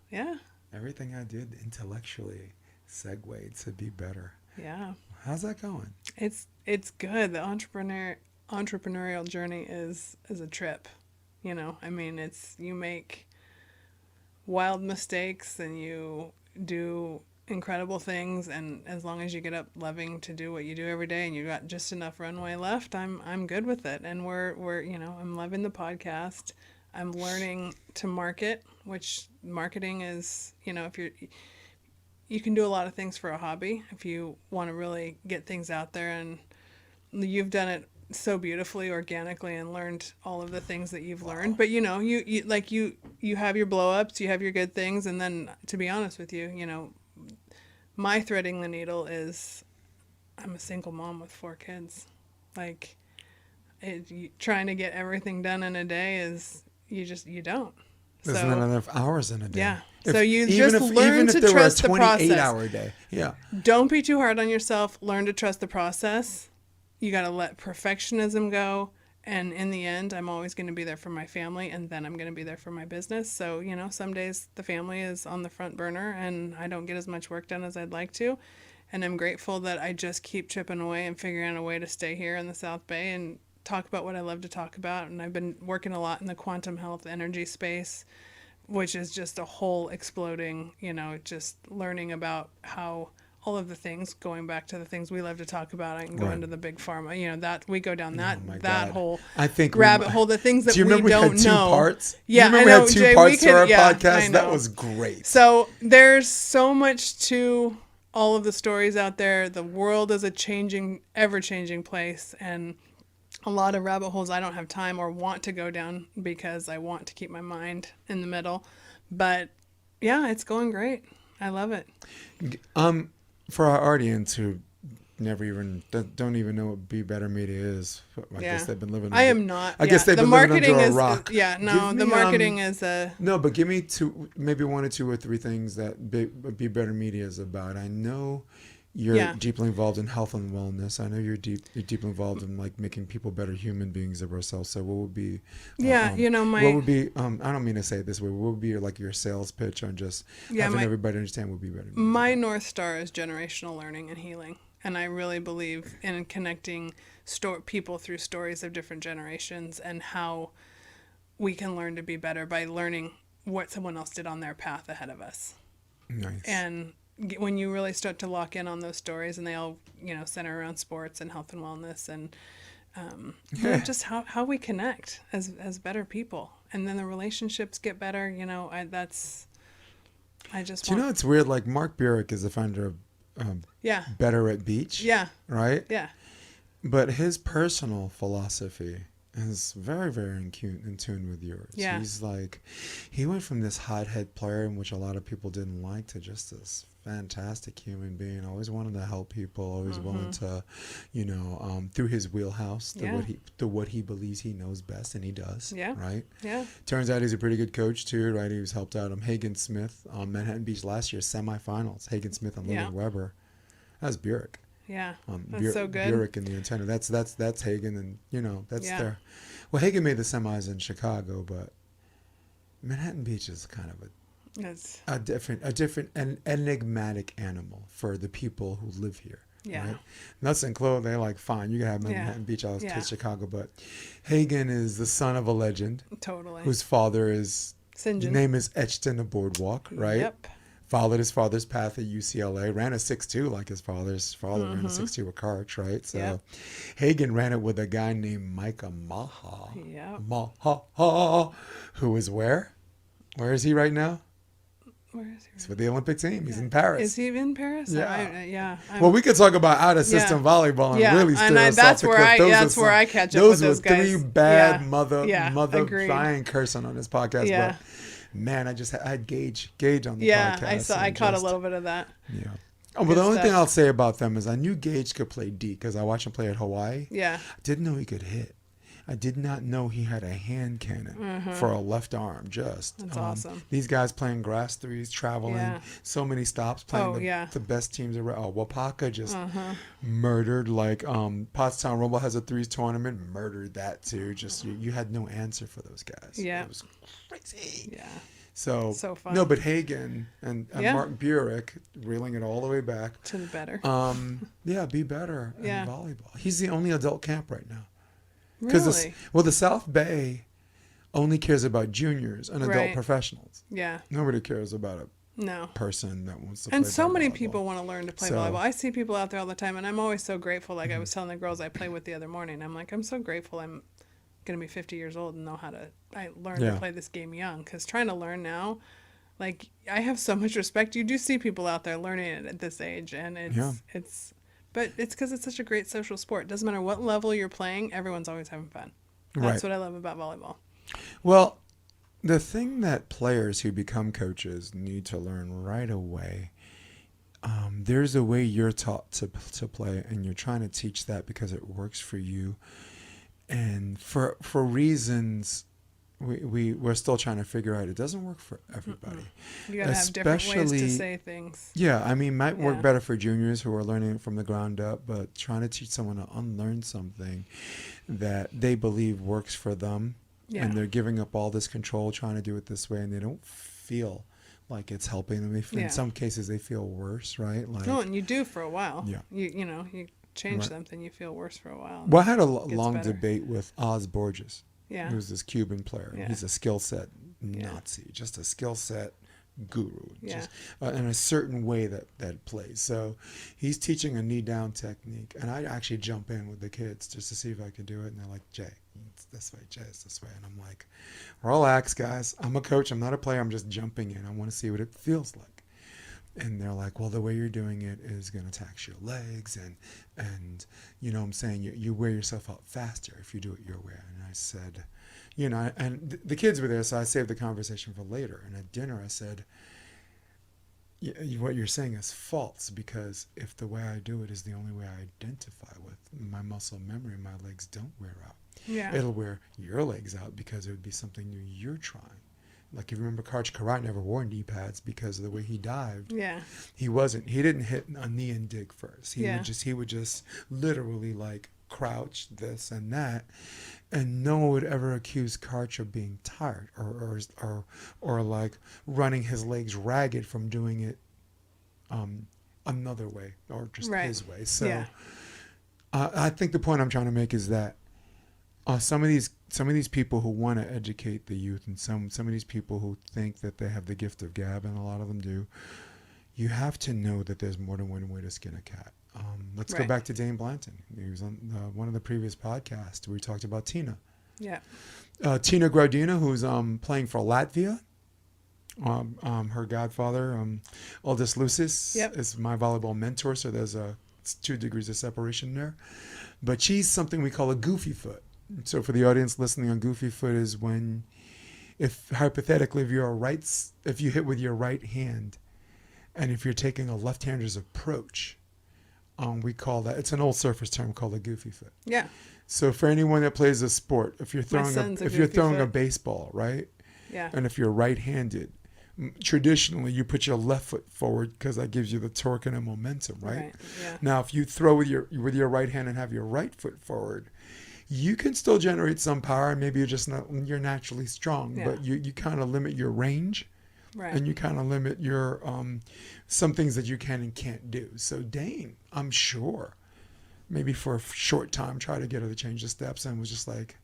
Yeah.
Everything I did intellectually segued to be better.
Yeah.
How's that going?
It's good. The entrepreneurial journey is a trip. You make wild mistakes and you do incredible things, and as long as you get up loving to do what you do every day and you got just enough runway left, I'm good with it. And we're I'm loving the podcast. I'm learning to market, which marketing is, if you can do a lot of things for a hobby if you want to really get things out there, and you've done it so beautifully organically and learned all of the things that you've learned. But you have your blow ups, you have your good things, and then to be honest with you, my threading the needle is I'm a single mom with 4 kids. Like trying to get everything done in a day is you don't.
There's not enough hours in a day.
Yeah. So you just learn to trust the process.
Even if there were a 28-hour day. Yeah.
Don't be too hard on yourself. Learn to trust the process. You got to let perfectionism go. And in the end, I'm always going to be there for my family, and then I'm going to be there for my business. So, some days the family is on the front burner and I don't get as much work done as I'd like to. And I'm grateful that I just keep chipping away and figuring out a way to stay here in the South Bay and talk about what I love to talk about. And I've been working a lot in the quantum health energy space, which is just a whole exploding, just learning about how all of the things, going back to the things we love to talk about, I can go into the big pharma, that we go down that whole rabbit hole, the things that we don't know. Do you remember we had 2
parts?
Yeah,
I know. We had 2 parts to our podcast? That was great.
So there's so much to all of the stories out there. The world is a ever-changing place, and a lot of rabbit holes I don't have time or want to go down because I want to keep my mind in the middle. But yeah, it's going great. I love it.
For our audience who don't even know what Bebetter Media is, I guess they've been living.
I am not.
I guess they've been living under a rock.
The marketing is a.
No, but give me 2, maybe 1 or 2 or 3 things that Bebetter Media is about. I know you're deeply involved in health and wellness. I know you're deeply involved in making people better human beings of ourselves. So what would be what would be I don't mean to say it this way, what would be your sales pitch on just having everybody understand what Bebetter means?
My North Star is generational learning and healing, and I really believe in connecting people through stories of different generations and how we can learn to be better by learning what someone else did on their path ahead of us.
Nice.
And when you really start to lock in on those stories, and they all center around sports and health and wellness and just how we connect as better people, and then the relationships get better.
It's weird, Mark Burek is the founder of Better at Beach, right? But his personal philosophy is very, very in tune with yours. He's he went from this hothead player, in which a lot of people didn't like, to just this fantastic human being. Always wanted to help people. Always willing to, through his wheelhouse, to what he believes he knows best, and he does. Right. Turns out he's a pretty good coach too. Right. He was helped out Hagen Smith on Manhattan Beach last year, semifinals. Hagen Smith and Lily Weber. That's Burek.
That's so good.
Burek in the antenna. That's Hagen, and that's there. Well, Hagen made the semis in Chicago, but Manhattan Beach is kind of a different and enigmatic animal for the people who live here. Right? Nuts and Chloe, they're fine, you can have Manhattan Beach, I'll to Chicago, but Hagen is the son of a legend.
Totally.
Whose father is
St. John.
Name is etched in the boardwalk, right?
Yep.
Followed his father's path at UCLA, ran a 6'2" like his father ran a 6'2" with Karch, right? So Hagen ran it with a guy named Micah Maha. Maha, who is where? Where is he right now?
Where is he?
He's with the Olympic team. He's in Paris.
Is he in Paris?
Yeah. Well, we could talk about out-of-system volleyball and really steer us off the cliff.
That's where I catch up with those guys.
Those were 3 bad mother. I ain't cursing on this podcast, but man, I had Gage on the podcast.
I caught a little bit of that.
Yeah. Oh, but the only thing I'll say about them is I knew Gage could play D because I watched him play at Hawaii.
Yeah.
I didn't know he could hit. I did not know he had a hand cannon for a left arm. That's
awesome.
These guys playing grass threes, traveling, so many stops, playing the best teams around. Wapaka just murdered, Pottstown Rumble has a threes tournament, murdered that too. Just you had no answer for those guys.
Yeah.
It was crazy.
Yeah.
So
fun.
No, but Hagen and Mark Burek, reeling it all the way back
to the better.
Bebetter in volleyball. He's the only adult camp right now.
Really?
The South Bay only cares about juniors and adult professionals.
Yeah.
Nobody cares about a person that wants to play
And so many
volleyball.
people want to learn to play volleyball. I see people out there all the time, and I'm always so grateful. I was telling the girls I play with the other morning, I'm so grateful I'm going to be 50 years old and know how to learn to play this game young. Because trying to learn now, I have so much respect. You do see people out there learning it at this age, and it's But it's because it's such a great social sport. Doesn't matter what level you're playing, everyone's always having fun. That's what I love about volleyball.
Well, the thing that players who become coaches need to learn right away, there's a way you're taught to play, and you're trying to teach that because it works for you. And for reasons we're still trying to figure out, it doesn't work for everybody.
You gotta have different ways to say things.
Yeah, I mean, might work better for juniors who are learning it from the ground up, but trying to teach someone to unlearn something that they believe works for them, and they're giving up all this control trying to do it this way, and they don't feel like it's helping them. In some cases, they feel worse, right? Like,
no, and you do for a while.
Yeah.
You change something, you feel worse for a while.
Well, I had a long debate with Oz Borges.
Yeah.
Who's this Cuban player.
Yeah.
He's a skill set Nazi, just a skill set guru,
Yeah.
just in a certain way that plays. So he's teaching a knee down technique, and I actually jump in with the kids just to see if I can do it, and they're like, Jay, it's this way, Jay, it's this way, and I'm like, relax, guys. I'm a coach. I'm not a player. I'm just jumping in. I want to see what it feels like. And they're like, well, the way you're doing it is going to tax your legs, and you know what I'm saying, you wear yourself out faster if you do it your way. And I said, and the kids were there, so I saved the conversation for later. And at dinner I said, what you're saying is false, because if the way I do it is the only way I identify with, my muscle memory, my legs don't wear out.
Yeah.
It'll wear your legs out because it would be something new you're trying. Like, if you remember, Karch Karat never wore knee pads because of the way he dived.
Yeah.
He didn't hit a knee and dig first. He would just literally like crouch this and that. And no one would ever accuse Karch of being tired or like running his legs ragged from doing it another way or just his way. So I think the point I'm trying to make is that some of these people who want to educate the youth, and some of these people who think that they have the gift of gab, and a lot of them do, you have to know that there's more than one way to skin a cat. Let's go back to Dane Blanton. He was on one of the previous podcasts where we talked about Tina.
Yeah.
Tina Gradina, who's playing for Latvia. Her godfather, Aldis Lucis, is my volleyball mentor, so there's 2 degrees of separation there. But she's something we call a goofy foot. So for the audience listening, on goofy foot is when, if hypothetically, if you hit with your right hand, and if you're taking a left-hander's approach, we call that, it's an old surfer's term called a goofy foot.
Yeah.
So for anyone that plays a sport, if you're throwing a baseball, right?
Yeah.
And if you're right-handed, traditionally you put your left foot forward because that gives you the torque and the momentum, right?
Yeah.
Now, if you throw with your right hand and have your right foot forward, you can still generate some power. Maybe you're naturally strong, but you kind of limit your range, and you kind of limit your some things that you can and can't do. So Dane, I'm sure, maybe for a short time, tried to get her to change the steps, and was just like,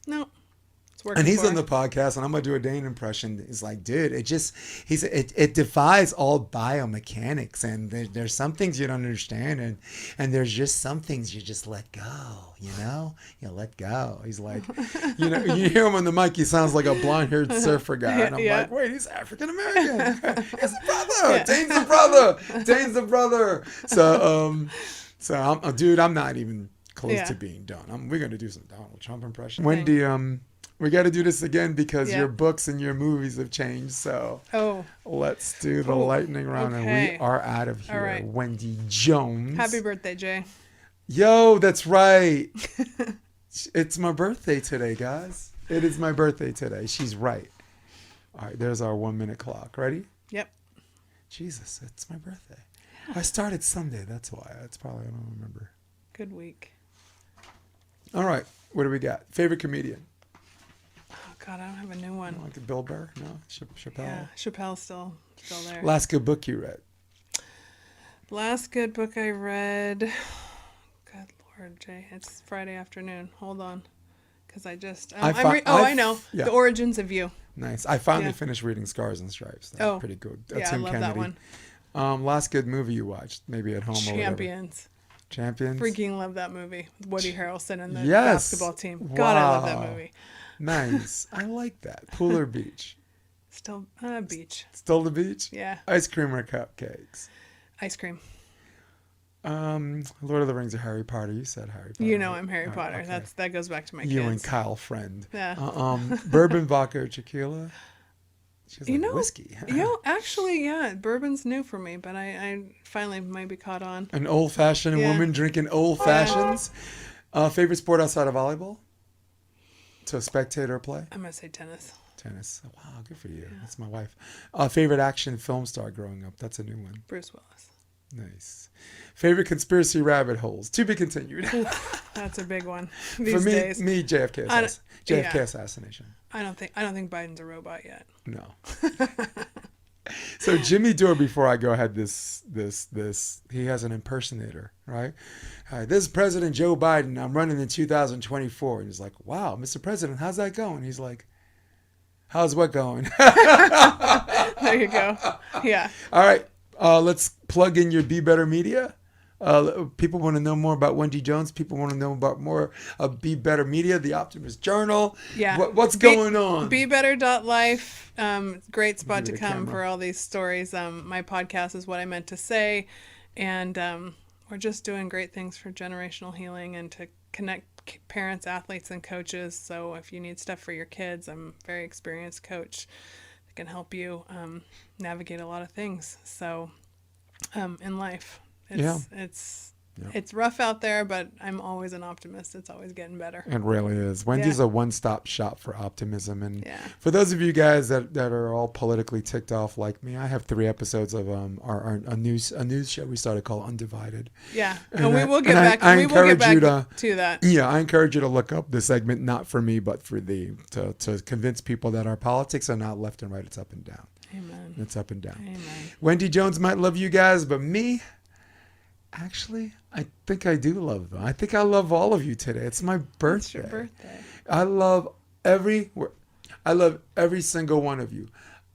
no.
And he's on the podcast, and I'm gonna do a Dane impression. He's like, dude, it defies all biomechanics, and there's some things you don't understand, and there's just some things you just let go, you let go. He's like, you hear him on the mic, he sounds like a blonde-haired surfer guy, and I'm like, wait, he's African American. He's a brother. Yeah. Dane's the brother. So dude, I'm not even close to being done. We're gonna do some Donald Trump impression. Wendy, we got to do this again because your books and your movies have changed. So let's do the lightning round, and we are out of here.
Right.
Wendy Jones.
Happy birthday, Jay.
Yo, that's right. It's my birthday today, guys. It is my birthday today. She's right. All right, there's our 1-minute clock. Ready?
Yep.
Jesus, it's my birthday. I started Sunday. That's why. That's probably, I don't remember.
Good week.
All right, what do we got? Favorite comedian?
God, I don't have a new one.
Like Bill Burr? No? Chappelle?
Yeah, Chappelle's still there.
Last good book you read?
Last good book I read. Good Lord, Jay. It's Friday afternoon. Hold on. Because I just... I know. Yeah. The Origins of You.
Nice. I finally finished reading Scars and Stripes. That's pretty good.
I love that one.
Last good movie you watched? Maybe at home or whatever. Champions?
Freaking love that movie. Woody Harrelson and the basketball team. God, I love that movie.
Nice. I like that. Pool or beach?
Still beach.
Still the beach?
Yeah.
Ice cream or cupcakes?
Ice cream.
Lord of the Rings or Harry Potter? You said Harry Potter.
You know I'm Harry Potter.
Okay.
That goes back to my
You
kids.
and Kyle Friend.
Yeah.
Bourbon, vodka, or tequila? She's like whiskey.
Actually, yeah, bourbon's new for me, but I finally might be caught on.
An old-fashioned woman drinking old fashions. Favorite sport outside of volleyball? To spectate or play?
I'm gonna say tennis.
Tennis. Wow, good for you. Yeah. That's my wife. Favorite action film star growing up? That's a new one.
Bruce Willis.
Nice. Favorite conspiracy rabbit holes? To be continued.
That's a big one
these days. For me, JFK assassination.
I don't think Biden's a robot yet.
No. So Jimmy Dore, before I go ahead, this he has an impersonator, right? Hi, this is President Joe Biden. I'm running in 2024. And he's like, wow, Mr. President, how's that going? He's like, how's what going?
There you go. Yeah.
All right. Let's plug in your Be Better Media. People want to know more about Wendy Jones. People want to know about more of Be Better Media, the Optimist Journal.
Yeah.
What's going on?
Bebetter.life. Great spot to come for all these stories. My podcast is What I Meant to Say. And we're just doing great things for generational healing and to connect parents, athletes, and coaches. So if you need stuff for your kids, I'm a very experienced coach that can help you navigate a lot of things. So in life. It's rough out there, but I'm always an optimist. It's always getting better.
It really is. Wendy's a one-stop shop for optimism. And for those of you guys that are all politically ticked off like me, I have 3 episodes of a news show we started called Undivided. Yeah, and we will get back to that. Yeah, I encourage you to look up the segment, not for me, but for to convince people that our politics are not left and right. It's up and down. Amen. It's up and down. Amen. Wendy Jones might love you guys, but me... Actually, I think I do love them. I think I love all of you today. It's my birthday. It's your birthday. I love every single one of you.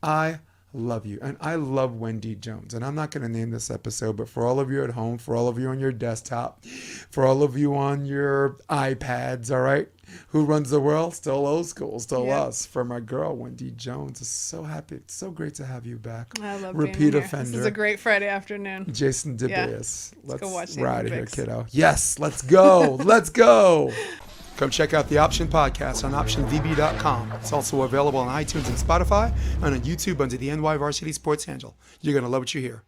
I love you. And I love Wendy Jones. And I'm not going to name this episode, but for all of you at home, for all of you on your desktop, for all of you on your iPads, all right? Who runs the world? Still old school, still us. For my girl, Wendy Jones. It's so happy. It's so great to have you back.
I love
Repeat
being
offender.
This is a great Friday afternoon.
Jason DeBeas.
Let's go watch the
ride
Olympics.
Here, kiddo. Yes, let's go. Let's go. Come check out the Option Podcast on OptionVB.com. It's also available on iTunes and Spotify and on YouTube under the NY Varsity Sports handle. You're going to love what you hear.